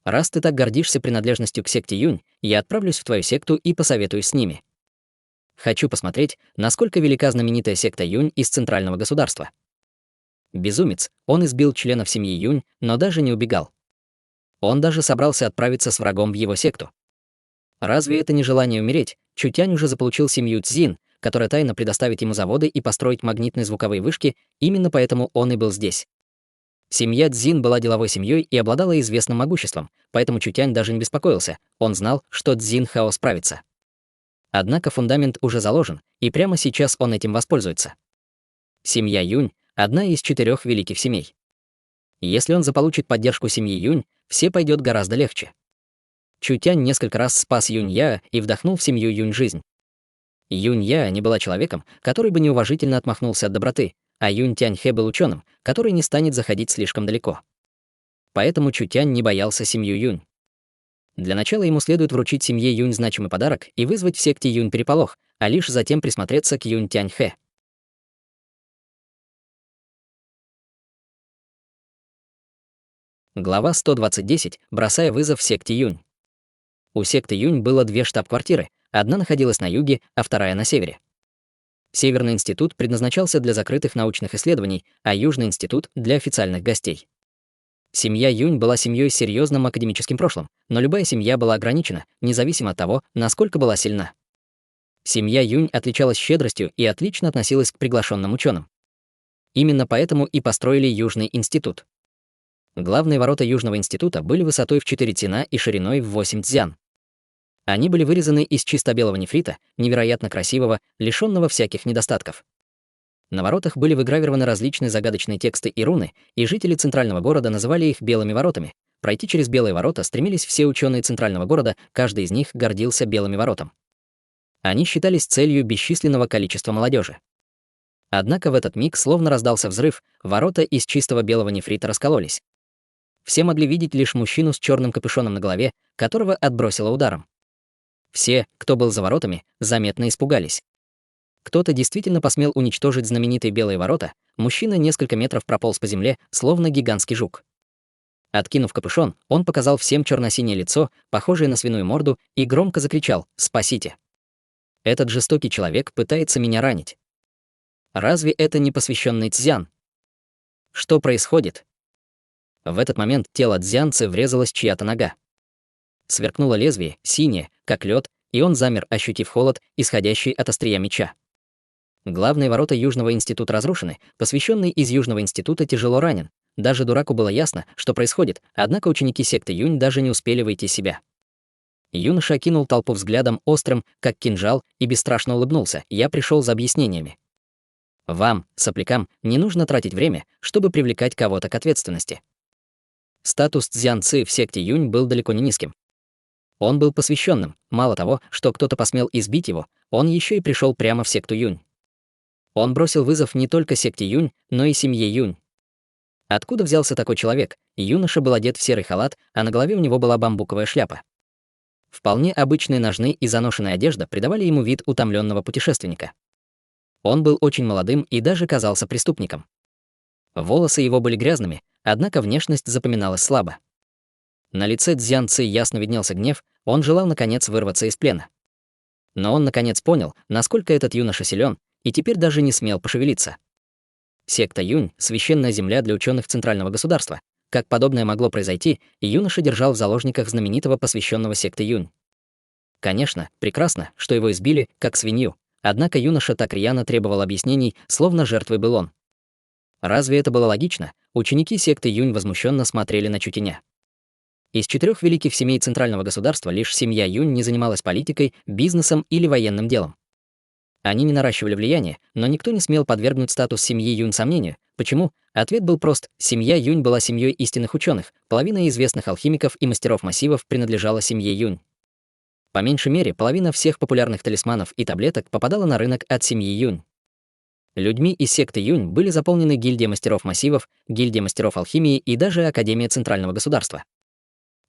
«Раз ты так гордишься принадлежностью к секте Юнь, я отправлюсь в твою секту и посоветуюсь с ними. Хочу посмотреть, насколько велика знаменитая секта Юнь из центрального государства». Безумец, он избил членов семьи Юнь, но даже не убегал. Он даже собрался отправиться с врагом в его секту. Разве это не желание умереть? Чутянь уже заполучил семью Цзин, которая тайно предоставит ему заводы и построить магнитные звуковые вышки, именно поэтому он и был здесь. Семья Цзин была деловой семьей и обладала известным могуществом, поэтому Чутянь даже не беспокоился, он знал, что Цзин Хао справится. Однако фундамент уже заложен, и прямо сейчас он этим воспользуется. Семья Юнь — одна из 4 великих семей. Если он заполучит поддержку семьи Юнь, все пойдет гораздо легче. Чутянь несколько раз спас Юнь-Я и вдохнул в семью Юнь жизнь. Юнь-Я не была человеком, который бы неуважительно отмахнулся от доброты, а Юнь-Тянь-Хэ был ученым, который не станет заходить слишком далеко. Поэтому Чутянь не боялся семью Юнь. Для начала ему следует вручить семье Юнь значимый подарок и вызвать в секте Юнь переполох, а лишь затем присмотреться к Юнь-Тянь-Хэ. Глава 120.10. Бросая вызов секте Юнь. У секты Юнь было 2 штаб-квартиры, одна находилась на юге, а вторая на севере. Северный институт предназначался для закрытых научных исследований, а Южный институт — для официальных гостей. Семья Юнь была семьей с серьезным академическим прошлым, но любая семья была ограничена, независимо от того, насколько была сильна. Семья Юнь отличалась щедростью и отлично относилась к приглашенным ученым. Именно поэтому и построили Южный институт. Главные ворота Южного института были высотой в 4 тена и шириной в 8 цзян. Они были вырезаны из чисто белого нефрита, невероятно красивого, лишённого всяких недостатков. На воротах были выгравированы различные загадочные тексты и руны, и жители центрального города называли их белыми воротами. Пройти через белые ворота стремились все ученые центрального города, каждый из них гордился белыми воротами. Они считались целью бесчисленного количества молодежи. Однако в этот миг словно раздался взрыв, ворота из чистого белого нефрита раскололись. Все могли видеть лишь мужчину с черным капюшоном на голове, которого отбросило ударом. Все, кто был за воротами, заметно испугались. Кто-то действительно посмел уничтожить знаменитые белые ворота, мужчина несколько метров прополз по земле, словно гигантский жук. Откинув капюшон, он показал всем черно-синее лицо, похожее на свиную морду, и громко закричал: «Спасите! Этот жестокий человек пытается меня ранить». Разве это не посвященный Цзян? Что происходит? В этот момент тело Цзянцы врезалась чья-то нога. Сверкнуло лезвие, синее, как лед, и он замер, ощутив холод, исходящий от острия меча. Главные ворота Южного института разрушены, посвященный из Южного института тяжело ранен. Даже дураку было ясно, что происходит, однако ученики секты Юнь даже не успели выйти из себя. Юноша окинул толпу взглядом острым, как кинжал, и бесстрашно улыбнулся: «Я пришел за объяснениями». Вам, соплякам, не нужно тратить время, чтобы привлекать кого-то к ответственности. Статус Цзянцы в секте Юнь был далеко не низким. Он был посвященным. Мало того, что кто-то посмел избить его, он еще и пришел прямо в секту Юнь. Он бросил вызов не только секте Юнь, но и семье Юнь. Откуда взялся такой человек? Юноша был одет в серый халат, а на голове у него была бамбуковая шляпа. Вполне обычные ножны и заношенная одежда придавали ему вид утомленного путешественника. Он был очень молодым и даже казался преступником. Волосы его были грязными, однако внешность запоминалась слабо. На лице Цзянцы ясно виднелся гнев, он желал наконец вырваться из плена. Но он наконец понял, насколько этот юноша силен, и теперь даже не смел пошевелиться. Секта Юнь — священная земля для ученых Центрального государства. Как подобное могло произойти, юноша держал в заложниках знаменитого посвященного секты Юнь. Конечно, прекрасно, что его избили, как свинью, однако юноша так рьяно требовал объяснений, словно жертвой был он. Разве это было логично? Ученики секты Юнь возмущенно смотрели на Чутеня. Из 4 великих семей Центрального государства лишь семья Юнь не занималась политикой, бизнесом или военным делом. Они не наращивали влияние, но никто не смел подвергнуть статус семьи Юнь сомнению. Почему? Ответ был прост. Семья Юнь была семьей истинных ученых, половина известных алхимиков и мастеров массивов принадлежала семье Юнь. По меньшей мере, половина всех популярных талисманов и таблеток попадала на рынок от семьи Юнь. Людьми из секты Юнь были заполнены гильдия мастеров массивов, гильдия мастеров алхимии и даже Академия Центрального государства.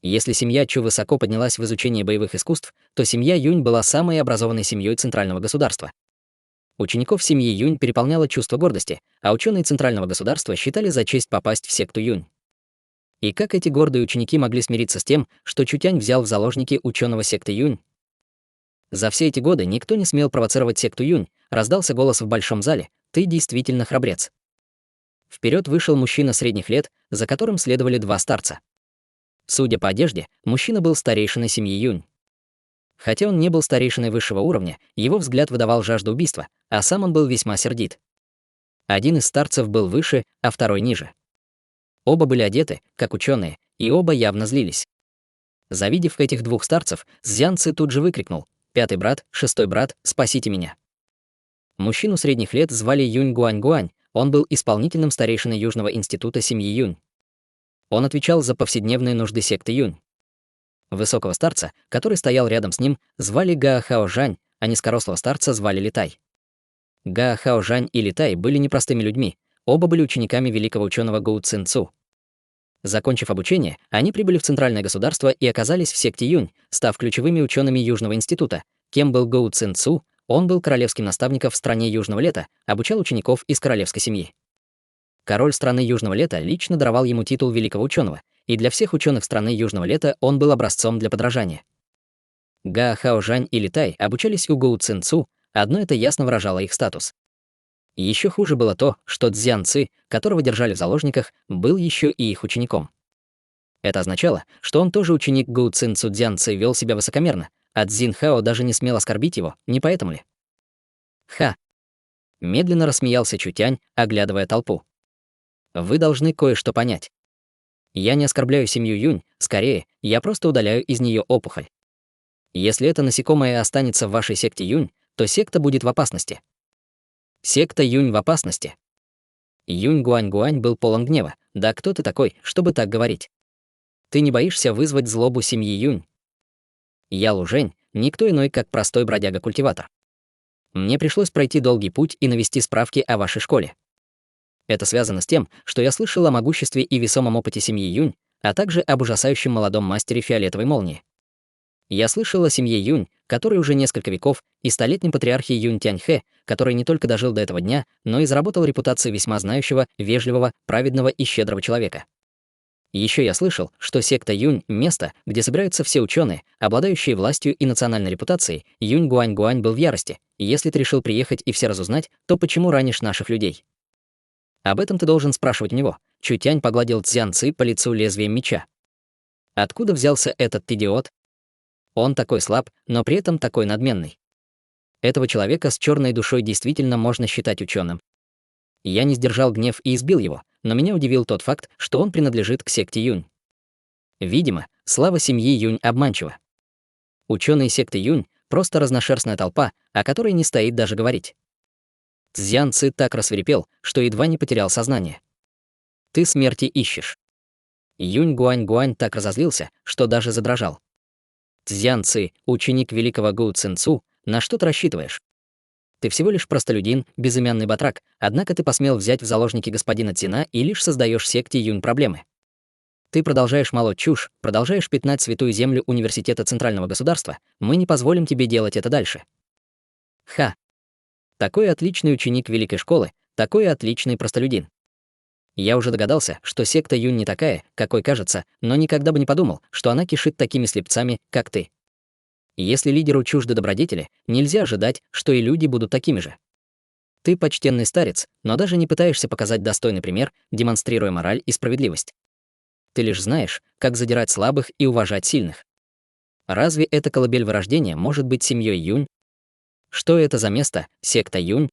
Если семья Чу высоко поднялась в изучении боевых искусств, то семья Юнь была самой образованной семьей Центрального государства. Учеников семьи Юнь переполняло чувство гордости, а ученые Центрального государства считали за честь попасть в секту Юнь. И как эти гордые ученики могли смириться с тем, что Чутянь взял в заложники ученого секты Юнь? За все эти годы никто не смел провоцировать секту Юнь, раздался голос в большом зале: «Ты действительно храбрец». Вперед вышел мужчина средних лет, за которым следовали 2 старца. Судя по одежде, мужчина был старейшиной семьи Юнь. Хотя он не был старейшиной высшего уровня, его взгляд выдавал жажду убийства, а сам он был весьма сердит. Один из старцев был выше, а второй ниже. Оба были одеты, как ученые, и оба явно злились. Завидев этих 2 старцев, Цзянцы тут же выкрикнул: «5-й брат, 6-й брат, спасите меня!» Мужчину средних лет звали Юнь Гуань-Гуань, он был исполнительным старейшиной Южного института семьи Юнь. Он отвечал за повседневные нужды секты Юнь. Высокого старца, который стоял рядом с ним, звали Га Хао-Жань, а низкорослого старца звали Литай. Га Хао-Жань и Литай были непростыми людьми, оба были учениками великого ученого Гоу Цин Цу. Закончив обучение, они прибыли в Центральное государство и оказались в секте Юнь, став ключевыми учеными Южного института. Кем был Гоу Цин Цу? Он был королевским наставником в стране Южного лета, обучал учеников из королевской семьи. Король страны Южного лета лично даровал ему титул великого ученого, и для всех ученых страны Южного лета он был образцом для подражания. Га Хао-Жань и Литай обучались у Гоу Цин Цу, одно это ясно выражало их статус. Еще хуже было то, что Цзянцы, которого держали в заложниках, был еще и их учеником. Это означало, что он тоже ученик Гоу Цин Цу. Цзянцы вел себя высокомерно, а Цзин Хао даже не смел оскорбить его, не поэтому ли? Ха! Медленно рассмеялся Чутянь, оглядывая толпу. Вы должны кое-что понять. Я не оскорбляю семью Юнь, скорее, я просто удаляю из нее опухоль. Если это насекомое останется в вашей секте Юнь, то секта будет в опасности. Секта Юнь в опасности. Юнь Гуань-Гуань был полон гнева. Да кто ты такой, чтобы так говорить? Ты не боишься вызвать злобу семьи Юнь? Я Лужень, никто иной, как простой бродяга-культиватор. Мне пришлось пройти долгий путь и навести справки о вашей школе. Это связано с тем, что я слышал о могуществе и весомом опыте семьи Юнь, а также об ужасающем молодом мастере фиолетовой молнии. Я слышал о семье Юнь, который уже несколько веков, и столетнем патриархе Юнь Тяньхэ, который не только дожил до этого дня, но и заработал репутацию весьма знающего, вежливого, праведного и щедрого человека. Еще я слышал, что секта Юнь — место, где собираются все ученые, обладающие властью и национальной репутацией. Юнь Гуань-Гуань был в ярости. И если ты решил приехать и все разузнать, то почему ранишь наших людей? Об этом ты должен спрашивать у него. Чутянь погладил Цзянцы по лицу лезвием меча. Откуда взялся этот идиот? Он такой слаб, но при этом такой надменный. Этого человека с черной душой действительно можно считать ученым. Я не сдержал гнев и избил его, но меня удивил тот факт, что он принадлежит к секте Юнь. Видимо, слава семьи Юнь обманчива. Ученые секты Юнь — просто разношерстная толпа, о которой не стоит даже говорить. Цзян Ци так рассвирепел, что едва не потерял сознание. Ты смерти ищешь. Юнь Гуань Гуань так разозлился, что даже задрожал. Цзян Ци, ученик великого Гу Цин Цу, на что ты рассчитываешь? Ты всего лишь простолюдин, безымянный батрак, однако ты посмел взять в заложники господина Цина и лишь создаешь секте Юнь проблемы. Ты продолжаешь молоть чушь, продолжаешь пятнать святую землю университета Центрального государства, мы не позволим тебе делать это дальше. Ха. Такой отличный ученик великой школы, такой отличный простолюдин. Я уже догадался, что секта Юнь не такая, какой кажется, но никогда бы не подумал, что она кишит такими слепцами, как ты. Если лидеру чужды добродетели, нельзя ожидать, что и люди будут такими же. Ты почтенный старец, но даже не пытаешься показать достойный пример, демонстрируя мораль и справедливость. Ты лишь знаешь, как задирать слабых и уважать сильных. Разве эта колыбель вырождения может быть семьей Юнь? Что это за место, секта Юнь?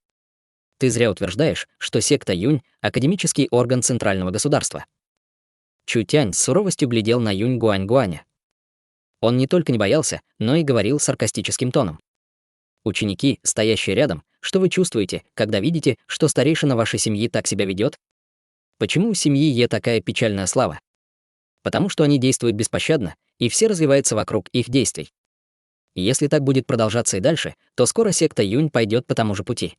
Ты зря утверждаешь, что секта Юнь — академический орган центрального государства. Чутянь с суровостью глядел на Юнь Гуань Гуаня. Он не только не боялся, но и говорил саркастическим тоном. Ученики, стоящие рядом, что вы чувствуете, когда видите, что старейшина вашей семьи так себя ведет? Почему у семьи Е такая печальная слава? Потому что они действуют беспощадно, и все развивается вокруг их действий. Если так будет продолжаться и дальше, то скоро секта Юнь пойдет по тому же пути.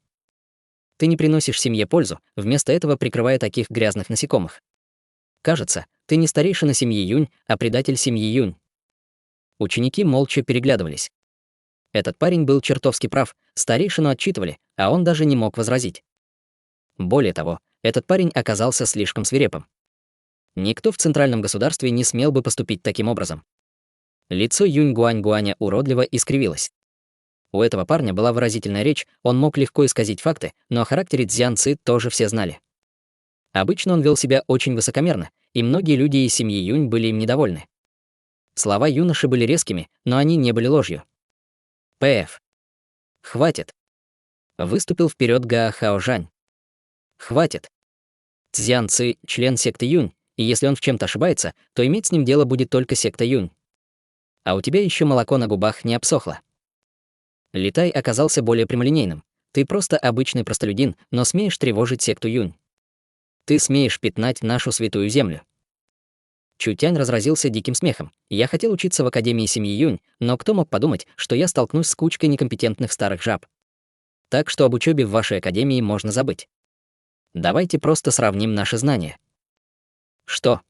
Ты не приносишь семье пользу, вместо этого прикрывая таких грязных насекомых. Кажется, ты не старейшина семьи Юнь, а предатель семьи Юнь. Ученики молча переглядывались. Этот парень был чертовски прав, старейшину отчитывали, а он даже не мог возразить. Более того, этот парень оказался слишком свирепым. Никто в центральном государстве не смел бы поступить таким образом. Лицо Юнь Гуань Гуаня уродливо искривилось. У этого парня была выразительная речь, он мог легко исказить факты, но о характере Цзян Ци тоже все знали. Обычно он вел себя очень высокомерно, и многие люди из семьи Юнь были им недовольны. Слова юноши были резкими, но они не были ложью. П.Ф. Хватит. Выступил вперед Га Хаожань. Хватит. Цзян Ци — член секты Юнь, и если он в чем-то ошибается, то иметь с ним дело будет только секта Юнь. А у тебя еще молоко на губах не обсохло. Литай оказался более прямолинейным. Ты просто обычный простолюдин, но смеешь тревожить секту Юнь. Ты смеешь пятнать нашу святую землю. Чутянь разразился диким смехом. Я хотел учиться в Академии семьи Юнь, но кто мог подумать, что я столкнусь с кучкой некомпетентных старых жаб. Так что об учебе в вашей академии можно забыть. Давайте просто сравним наши знания. Что?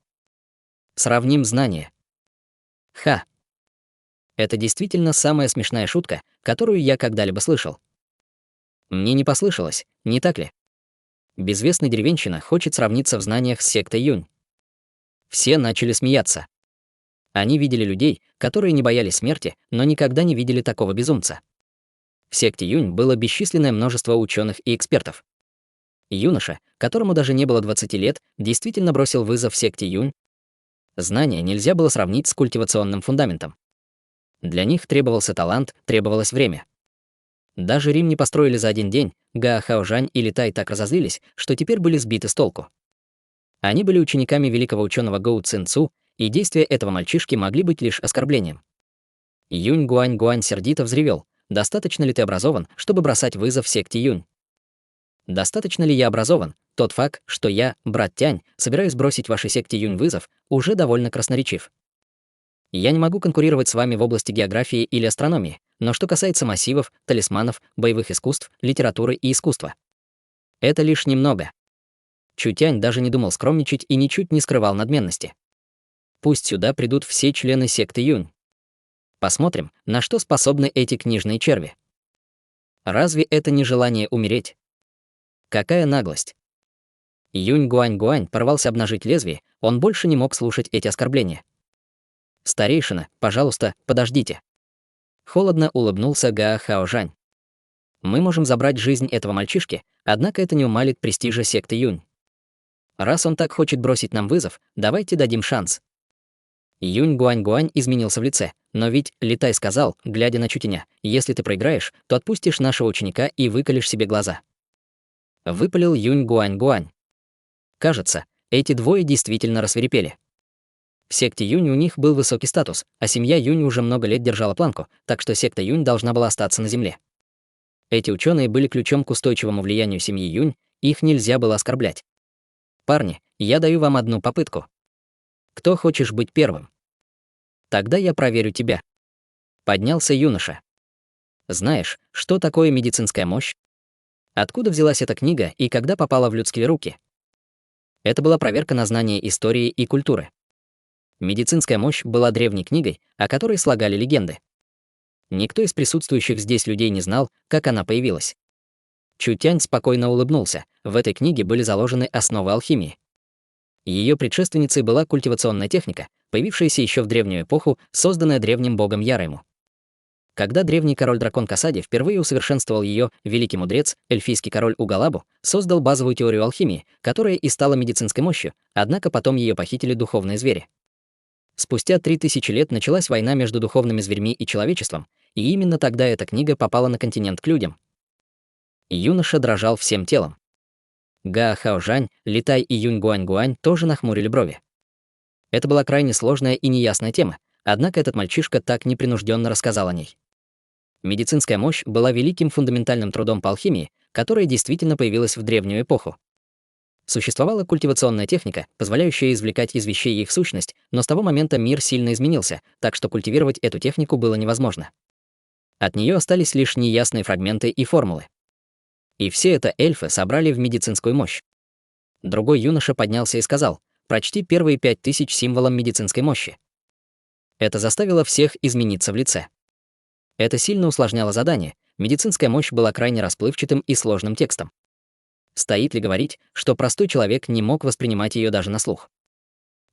Сравним знания. Ха. Это действительно самая смешная шутка, которую я когда-либо слышал. Мне не послышалось, не так ли? Безвестный деревенщина хочет сравниться в знаниях с сектой Юнь. Все начали смеяться. Они видели людей, которые не боялись смерти, но никогда не видели такого безумца. В секте Юнь было бесчисленное множество ученых и экспертов. Юноша, которому даже не было 20 лет, действительно бросил вызов секте Юнь. Знания нельзя было сравнить с культивационным фундаментом. Для них требовался талант, требовалось время. Даже Рим не построили за один день, Га Хаожань и Литай так разозлились, что теперь были сбиты с толку. Они были учениками великого ученого Гоу Цин Цу, и действия этого мальчишки могли быть лишь оскорблением. Юнь Гуань Гуань сердито взревел. Достаточно ли ты образован, чтобы бросать вызов секте Юнь? Достаточно ли я образован? Тот факт, что я, брат Тянь, собираюсь бросить вашей секте Юнь вызов, уже довольно красноречив. Я не могу конкурировать с вами в области географии или астрономии, но что касается массивов, талисманов, боевых искусств, литературы и искусства. Это лишь немного. Чутянь даже не думал скромничать и ничуть не скрывал надменности. Пусть сюда придут все члены секты Юнь. Посмотрим, на что способны эти книжные черви. Разве это не желание умереть? Какая наглость! Юнь Гуань Гуань порвался обнажить лезвие, он больше не мог слушать эти оскорбления. «Старейшина, пожалуйста, подождите». Холодно улыбнулся Га Хаожань. «Мы можем забрать жизнь этого мальчишки, однако это не умалит престижа секты Юнь. Раз он так хочет бросить нам вызов, давайте дадим шанс». Юнь Гуань Гуань изменился в лице, но ведь Литай сказал, глядя на Чутяня, «Если ты проиграешь, то отпустишь нашего ученика и выколешь себе глаза». Выпалил Юнь Гуань Гуань. Кажется, эти двое действительно рассвирепели. В секте Юнь у них был высокий статус, а семья Юнь уже много лет держала планку, так что секта Юнь должна была остаться на земле. Эти ученые были ключом к устойчивому влиянию семьи Юнь, их нельзя было оскорблять. Парни, я даю вам одну попытку. Кто хочешь быть первым? Тогда я проверю тебя. Поднялся юноша. Знаешь, что такое медицинская мощь? Откуда взялась эта книга и когда попала в людские руки? Это была проверка на знание истории и культуры. Медицинская мощь была древней книгой, о которой слагали легенды. Никто из присутствующих здесь людей не знал, как она появилась. Чутянь спокойно улыбнулся. В этой книге были заложены основы алхимии. Ее предшественницей была культивационная техника, появившаяся еще в древнюю эпоху, созданная древним богом Ярему. Когда древний король-дракон Касади впервые усовершенствовал ее, великий мудрец, эльфийский король Угалабу, создал базовую теорию алхимии, которая и стала медицинской мощью, однако потом ее похитили духовные звери. Спустя 3000 лет началась война между духовными зверьми и человечеством, и именно тогда эта книга попала на континент к людям. Юноша дрожал всем телом. Га Хаожань, Литай и Юнь Гуань тоже нахмурили брови. Это была крайне сложная и неясная тема, однако этот мальчишка так непринужденно рассказал о ней. Медицинская мощь была великим фундаментальным трудом по алхимии, которая действительно появилась в древнюю эпоху. Существовала культивационная техника, позволяющая извлекать из вещей их сущность, но с того момента мир сильно изменился, так что культивировать эту технику было невозможно. От нее остались лишь неясные фрагменты и формулы. И все это эльфы собрали в медицинскую мощь. Другой юноша поднялся и сказал: «Прочти первые 5000 символом медицинской мощи». Это заставило всех измениться в лице. Это сильно усложняло задание, медицинская мощь была крайне расплывчатым и сложным текстом. Стоит ли говорить, что простой человек не мог воспринимать ее даже на слух?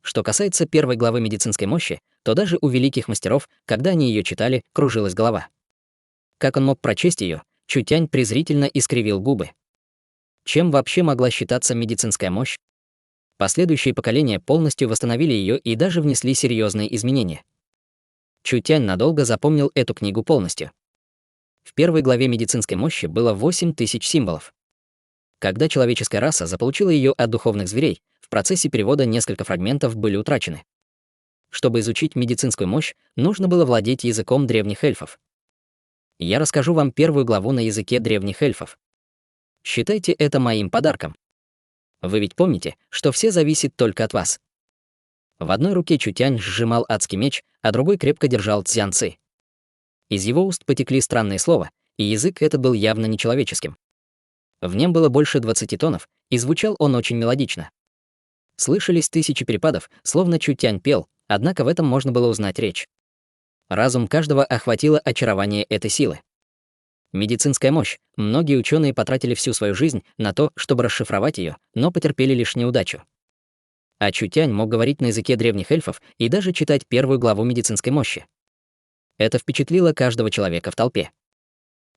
Что касается первой главы медицинской мощи, то даже у великих мастеров, когда они ее читали, кружилась голова. Как он мог прочесть ее? Чутянь презрительно искривил губы. Чем вообще могла считаться медицинская мощь? Последующие поколения полностью восстановили ее и даже внесли серьезные изменения. Чутянь надолго запомнил эту книгу полностью. В первой главе медицинской мощи было 8000 символов. Когда человеческая раса заполучила ее от духовных зверей, в процессе перевода несколько фрагментов были утрачены. Чтобы изучить медицинскую мощь, нужно было владеть языком древних эльфов. Я расскажу вам первую главу на языке древних эльфов. Считайте это моим подарком. Вы ведь помните, что все зависит только от вас. В одной руке Чутянь сжимал адский меч, а другой крепко держал цзянцы. Из его уст потекли странные слова, и язык этот был явно нечеловеческим. В нем было больше 20 тонов, и звучал он очень мелодично. Слышались тысячи перепадов, словно Чутянь пел, однако в этом можно было узнать речь. Разум каждого охватило очарование этой силы. Медицинская мощь. Многие ученые потратили всю свою жизнь на то, чтобы расшифровать ее, но потерпели лишь неудачу. А Чутянь мог говорить на языке древних эльфов и даже читать первую главу медицинской мощи. Это впечатлило каждого человека в толпе.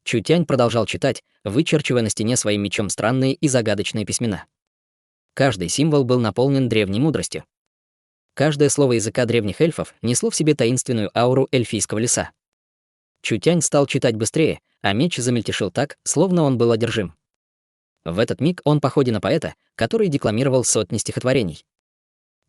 Чутянь продолжал читать, вычерчивая на стене своим мечом странные и загадочные письмена. Каждый символ был наполнен древней мудростью. Каждое слово языка древних эльфов несло в себе таинственную ауру эльфийского леса. Чутянь стал читать быстрее, а меч замельтешил так, словно он был одержим. В этот миг он походе на поэта, который декламировал сотни стихотворений.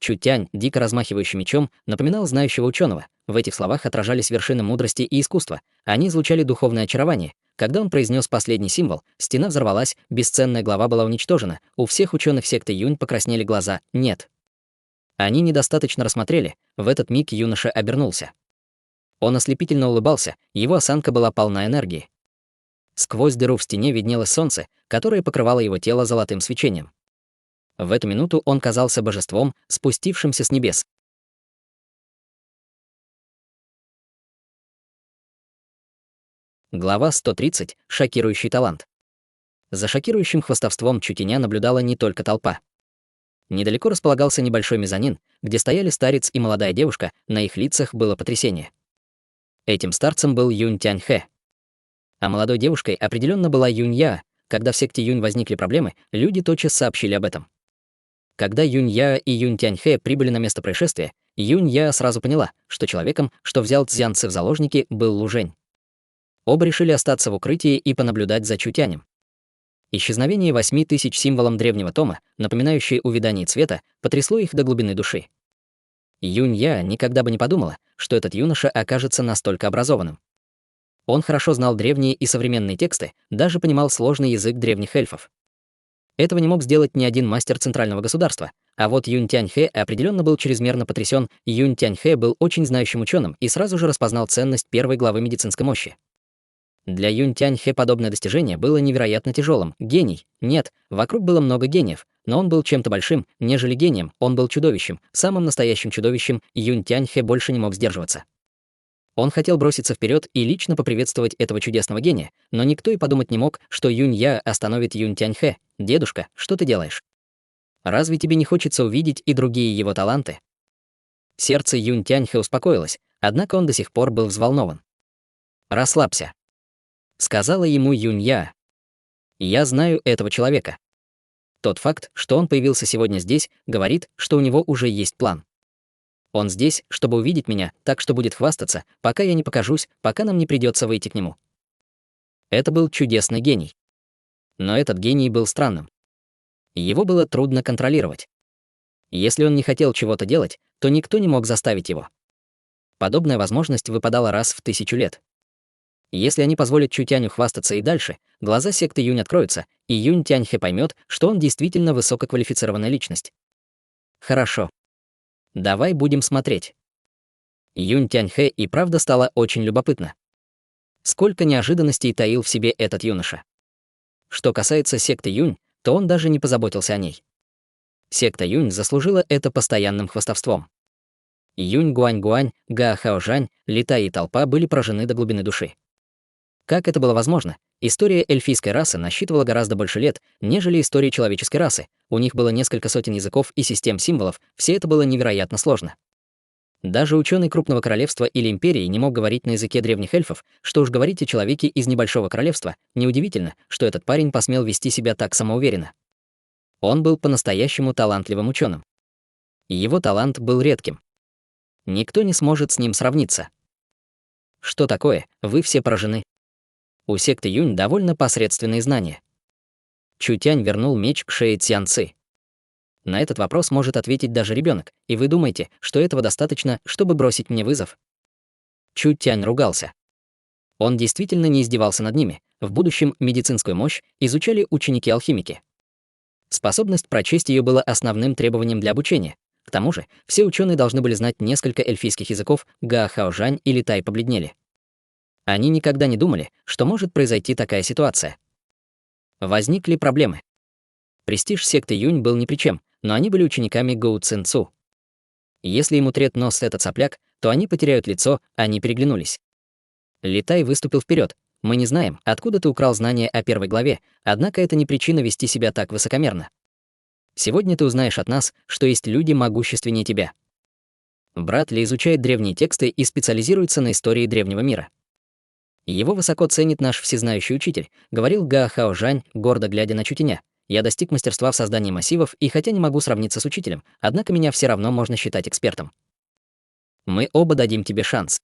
Чутянь, дико размахивающий мечом, напоминал знающего ученого. В этих словах отражались вершины мудрости и искусства. Они излучали духовное очарование. Когда он произнес последний символ, стена взорвалась, бесценная глава была уничтожена. У всех ученых секты Юнь покраснели глаза. Нет. Они недостаточно рассмотрели. В этот миг юноша обернулся. Он ослепительно улыбался, его осанка была полна энергии. Сквозь дыру в стене виднелось солнце, которое покрывало его тело золотым свечением. В эту минуту он казался божеством, спустившимся с небес. Глава 130. Шокирующий талант. За шокирующим хвастовством Чутяня наблюдала не только толпа. Недалеко располагался небольшой мезонин, где стояли старец и молодая девушка, на их лицах было потрясение. Этим старцем был Юнь Тяньхэ. А молодой девушкой определенно была Юнь Я. Когда в секте Юнь возникли проблемы, люди тотчас сообщили об этом. Когда Юнь Я и Юнь Тяньхэ прибыли на место происшествия, Юнь Я сразу поняла, что человеком, что взял цзянцы в заложники, был Лужень. Оба решили остаться в укрытии и понаблюдать за Чутянем. Исчезновение 8000 символом древнего тома, напоминающее увядание цвета, потрясло их до глубины души. Юнь Я никогда бы не подумала, что этот юноша окажется настолько образованным. Он хорошо знал древние и современные тексты, даже понимал сложный язык древних эльфов. Этого не мог сделать ни один мастер центрального государства, а вот Юнь Тяньхэ определенно был чрезмерно потрясен. Юнь Тяньхэ был очень знающим ученым и сразу же распознал ценность первой главы медицинской мощи. Для Юнь Тяньхэ подобное достижение было невероятно тяжелым. Гений? Нет, вокруг было много гениев, но он был чем-то большим, нежели гением, он был чудовищем, самым настоящим чудовищем. Юнь Тяньхэ больше не мог сдерживаться. Он хотел броситься вперед и лично поприветствовать этого чудесного гения, но никто и подумать не мог, что Юнь-Я остановит Юнь Тяньхэ. «Дедушка, что ты делаешь? Разве тебе не хочется увидеть и другие его таланты?» Сердце Юнь Тяньхэ успокоилось, однако он до сих пор был взволнован. «Расслабься», — сказала ему Юнь-Я. «Я знаю этого человека. Тот факт, что он появился сегодня здесь, говорит, что у него уже есть план. Он здесь, чтобы увидеть меня, так что будет хвастаться, пока я не покажусь, пока нам не придется выйти к нему». Это был чудесный гений. Но этот гений был странным. Его было трудно контролировать. Если он не хотел чего-то делать, то никто не мог заставить его. Подобная возможность выпадала раз в 1000 лет. Если они позволят Чутяню хвастаться и дальше, глаза секты Юнь откроются, и Юнь Тяньхэ поймет, что он действительно высококвалифицированная личность. Хорошо. Давай будем смотреть. Юнь Тяньхэ и правда стало очень любопытно. Сколько неожиданностей таил в себе этот юноша. Что касается секты Юнь, то он даже не позаботился о ней. Секта Юнь заслужила это постоянным хвастовством. Юнь Гуань-Гуань, Га Хаожань, Литай и толпа были поражены до глубины души. Как это было возможно? История эльфийской расы насчитывала гораздо больше лет, нежели история человеческой расы. У них было несколько сотен языков и систем символов, все это было невероятно сложно. Даже ученый крупного королевства или империи не мог говорить на языке древних эльфов, что уж говорить о человеке из небольшого королевства. Неудивительно, что этот парень посмел вести себя так самоуверенно. Он был по-настоящему талантливым ученым. Его талант был редким. Никто не сможет с ним сравниться. Что такое? Вы все поражены. У секты Юнь довольно посредственные знания. Чутянь вернул меч к шее Цзянцы. На этот вопрос может ответить даже ребенок, и вы думаете, что этого достаточно, чтобы бросить мне вызов? Чутянь ругался. Он действительно не издевался над ними. В будущем медицинскую мощь изучали ученики-алхимики. Способность прочесть ее была основным требованием для обучения. К тому же, все ученые должны были знать несколько эльфийских языков. Га Хаожань и Литай побледнели. Они никогда не думали, что может произойти такая ситуация. Возникли проблемы. Престиж секты Юнь был ни при чем, но они были учениками Гоу Цин Цу. Если ему трет нос этот сопляк, то они потеряют лицо, они переглянулись. Литай выступил вперед. «Мы не знаем, откуда ты украл знания о первой главе, однако это не причина вести себя так высокомерно. Сегодня ты узнаешь от нас, что есть люди могущественнее тебя». Брат Ли изучает древние тексты и специализируется на истории древнего мира. «Его высоко ценит наш всезнающий учитель», — говорил Га Хаожань, гордо глядя на Чутяня. «Я достиг мастерства в создании массивов, и хотя не могу сравниться с учителем, однако меня все равно можно считать экспертом. Мы оба дадим тебе шанс.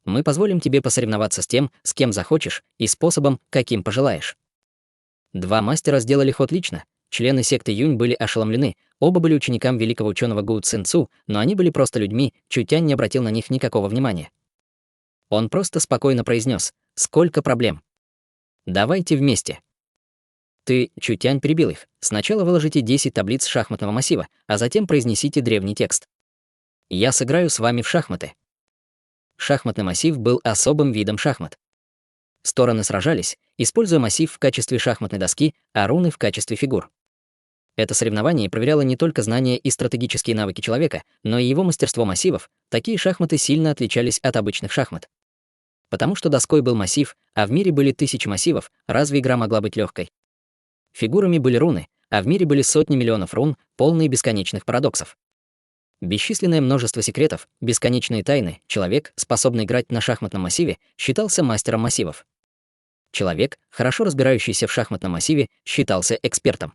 Мы позволим тебе посоревноваться с тем, с кем захочешь, и способом, каким пожелаешь». Два мастера сделали ход лично. Члены секты Юнь были ошеломлены, оба были ученикам великого ученого Гу Цин Цу, но они были просто людьми, Чутянь не обратил на них никакого внимания. Он просто спокойно произнес: «Сколько проблем? Давайте вместе». Ты, Чутянь, перебил их. Сначала выложите 10 таблиц шахматного массива, а затем произнесите древний текст. Я сыграю с вами в шахматы. Шахматный массив был особым видом шахмат. Стороны сражались, используя массив в качестве шахматной доски, а руны в качестве фигур. Это соревнование проверяло не только знания и стратегические навыки человека, но и его мастерство массивов. Такие шахматы сильно отличались от обычных шахмат. Потому что доской был массив, а в мире были тысячи массивов, разве игра могла быть легкой? Фигурами были руны, а в мире были сотни миллионов рун, полные бесконечных парадоксов. Бесчисленное множество секретов, бесконечные тайны. Человек, способный играть на шахматном массиве, считался мастером массивов. Человек, хорошо разбирающийся в шахматном массиве, считался экспертом.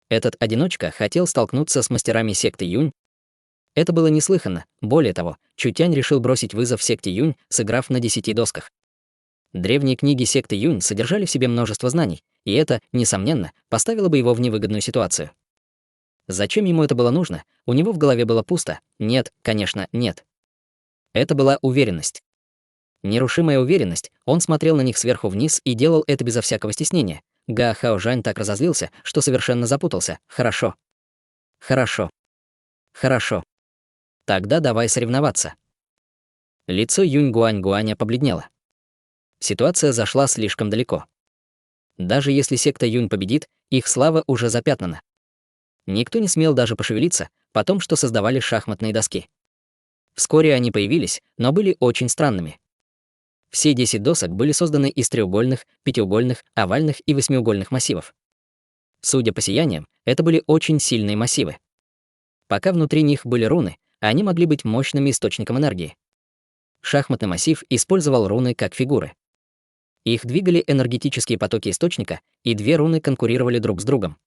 Этот одиночка хотел столкнуться с мастерами секты Юнь. Это было неслыханно. Более того, Чутянь решил бросить вызов секте Юнь, сыграв на 10 досках. Древние книги секты Юнь содержали в себе множество знаний, и это, несомненно, поставило бы его в невыгодную ситуацию. Зачем ему это было нужно? У него в голове было пусто. Нет, конечно, нет. Это была уверенность. Нерушимая уверенность, он смотрел на них сверху вниз и делал это безо всякого стеснения. Га Хаожань так разозлился, что совершенно запутался. Хорошо. Хорошо. Хорошо. Тогда давай соревноваться. Лицо Юнь Гуань-Гуаня побледнело. Ситуация зашла слишком далеко. Даже если секта Юнь победит, их слава уже запятнана. Никто не смел даже пошевелиться, потом что создавали шахматные доски. Вскоре они появились, но были очень странными. Все 10 досок были созданы из треугольных, пятиугольных, овальных и восьмиугольных массивов. Судя по сияниям, это были очень сильные массивы. Пока внутри них были руны, они могли быть мощным источником энергии. Шахматный массив использовал руны как фигуры. Их двигали энергетические потоки источника, и две руны конкурировали друг с другом.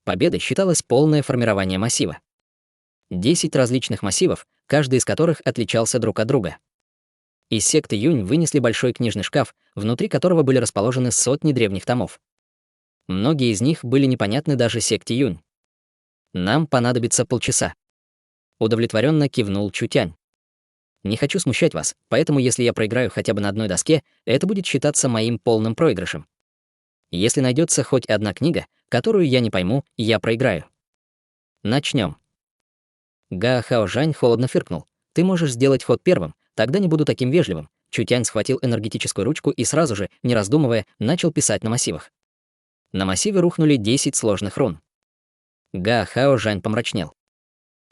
Победой считалось полное формирование массива. 10 различных массивов, каждый из которых отличался друг от друга. Из секты Юнь вынесли большой книжный шкаф, внутри которого были расположены сотни древних томов. Многие из них были непонятны даже секте Юнь. Нам понадобится полчаса. Удовлетворенно кивнул Чутянь. Не хочу смущать вас, поэтому если я проиграю хотя бы на одной доске, это будет считаться моим полным проигрышем. Если найдется хоть одна книга, которую я не пойму, я проиграю. Начнем. Га Хаожань холодно фыркнул. Ты можешь сделать ход первым, тогда не буду таким вежливым. Чутянь схватил энергетическую ручку и сразу же, не раздумывая, начал писать на массивах. На массивы рухнули 10 сложных рун. Га Хаожань помрачнел.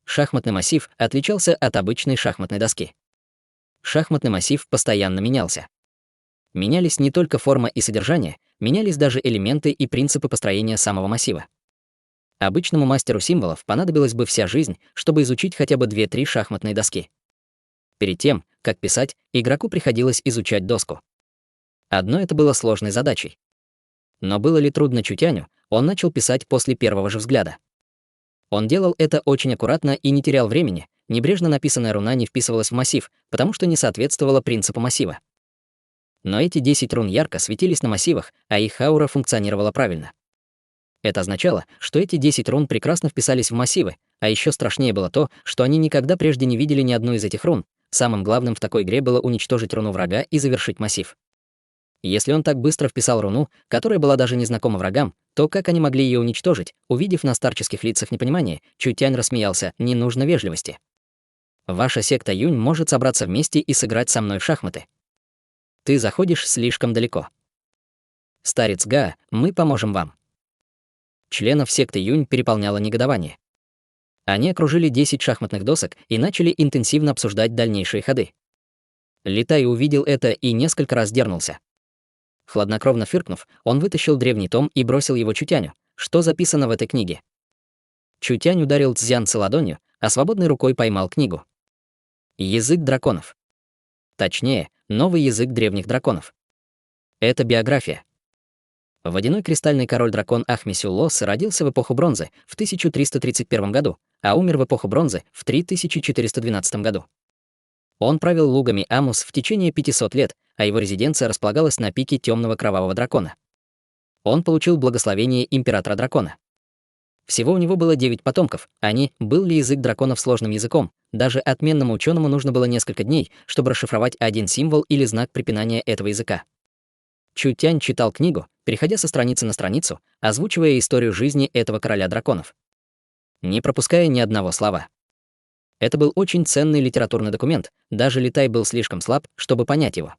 Шахматный массив отличался от обычной шахматной доски. Шахматный массив постоянно менялся. Менялись не только форма и содержание, менялись даже элементы и принципы построения самого массива. Обычному мастеру символов понадобилась бы вся жизнь, чтобы изучить хотя бы 2-3 шахматные доски. Перед тем, как писать, игроку приходилось изучать доску. Одно это было сложной задачей. Но было ли трудно Чутяню, он начал писать после первого же взгляда. Он делал это очень аккуратно и не терял времени, небрежно написанная руна не вписывалась в массив, потому что не соответствовала принципу массива. Но эти 10 рун ярко светились на массивах, а их аура функционировала правильно. Это означало, что эти 10 рун прекрасно вписались в массивы, а еще страшнее было то, что они никогда прежде не видели ни одной из этих рун. Самым главным в такой игре было уничтожить руну врага и завершить массив. Если он так быстро вписал руну, которая была даже незнакома врагам, то как они могли ее уничтожить? Увидев на старческих лицах непонимание, Чутянь рассмеялся: «Не нужно вежливости. Ваша секта Юнь может собраться вместе и сыграть со мной в шахматы. Ты заходишь слишком далеко. Старец Га, мы поможем вам». Членов секты Юнь переполняло негодование. Они окружили 10 шахматных досок и начали интенсивно обсуждать дальнейшие ходы. Литай увидел это и несколько раз дернулся. Хладнокровно фыркнув, он вытащил древний том и бросил его Чутяню. Что записано в этой книге? Чутянь ударил Цзянца ладонью, а свободной рукой поймал книгу. Язык драконов. Точнее, новый язык древних драконов. Это биография. Водяной кристальный король-дракон Ахмисюллос родился в эпоху бронзы в 1331 году, а умер в эпоху бронзы в 3412 году. Он правил лугами Амус в течение 500 лет, а его резиденция располагалась на пике темного кровавого дракона. Он получил благословение императора дракона. Всего у него было 9 потомков. Был ли язык драконов сложным языком? Даже отменному ученому нужно было несколько дней, чтобы расшифровать один символ или знак препинания этого языка. Чутянь читал книгу, переходя со страницы на страницу, озвучивая историю жизни этого короля драконов, не пропуская ни одного слова. Это был очень ценный литературный документ, даже Литай был слишком слаб, чтобы понять его.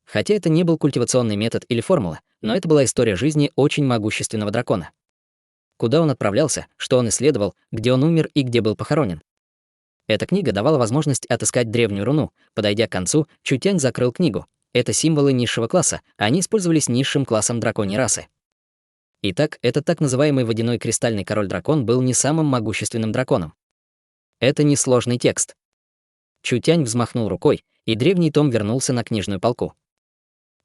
Хотя это не был культивационный метод или формула, но это была история жизни очень могущественного дракона. Куда он отправлялся, что он исследовал, где он умер и где был похоронен. Эта книга давала возможность отыскать древнюю руну. Подойдя к концу, Чутянь закрыл книгу. Это символы низшего класса, они использовались низшим классом драконьей расы. Итак, этот так называемый водяной кристальный король-дракон был не самым могущественным драконом. Это несложный текст. Чутянь взмахнул рукой, и древний том вернулся на книжную полку.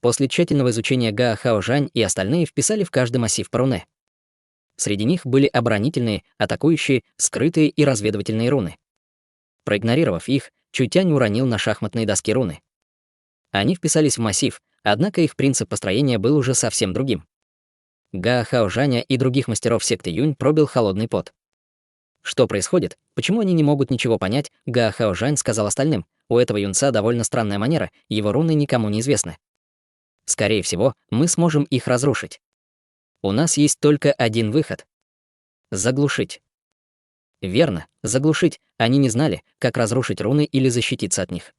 После тщательного изучения Га Хаожань и остальные вписали в каждый массив по руне. Среди них были оборонительные, атакующие, скрытые и разведывательные руны. Проигнорировав их, Чутянь уронил на шахматные доски руны. Они вписались в массив, однако их принцип построения был уже совсем другим. Га Хаожаня и других мастеров секты Юнь пробил холодный пот. Что происходит? Почему они не могут ничего понять? Га Хаожань сказал остальным: у этого юнца довольно странная манера, его руны никому не известны. Скорее всего, мы сможем их разрушить. У нас есть только один выход — заглушить. Верно, заглушить. Они не знали, как разрушить руны или защититься от них.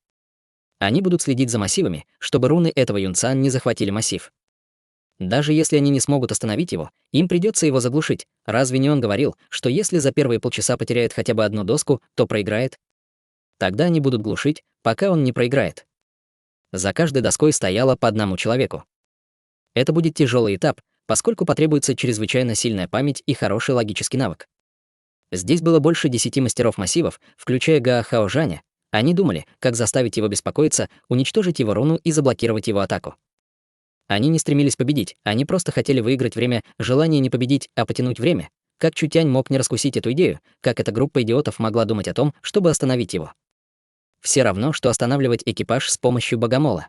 Они будут следить за массивами, чтобы руны этого юнца не захватили массив. Даже если они не смогут остановить его, им придется его заглушить. Разве не он говорил, что если за первые полчаса потеряет хотя бы одну доску, то проиграет? Тогда они будут глушить, пока он не проиграет. За каждой доской стояло по одному человеку. Это будет тяжелый этап, поскольку потребуется чрезвычайно сильная память и хороший логический навык. Здесь было больше 10 мастеров массивов, включая Гао Хаожаня. Они думали, как заставить его беспокоиться, уничтожить его руну и заблокировать его атаку. Они не стремились победить, они просто хотели выиграть время, желание не победить, а потянуть время. Как Чутянь мог не раскусить эту идею, как эта группа идиотов могла думать о том, чтобы остановить его? Все равно, что останавливать экипаж с помощью богомола.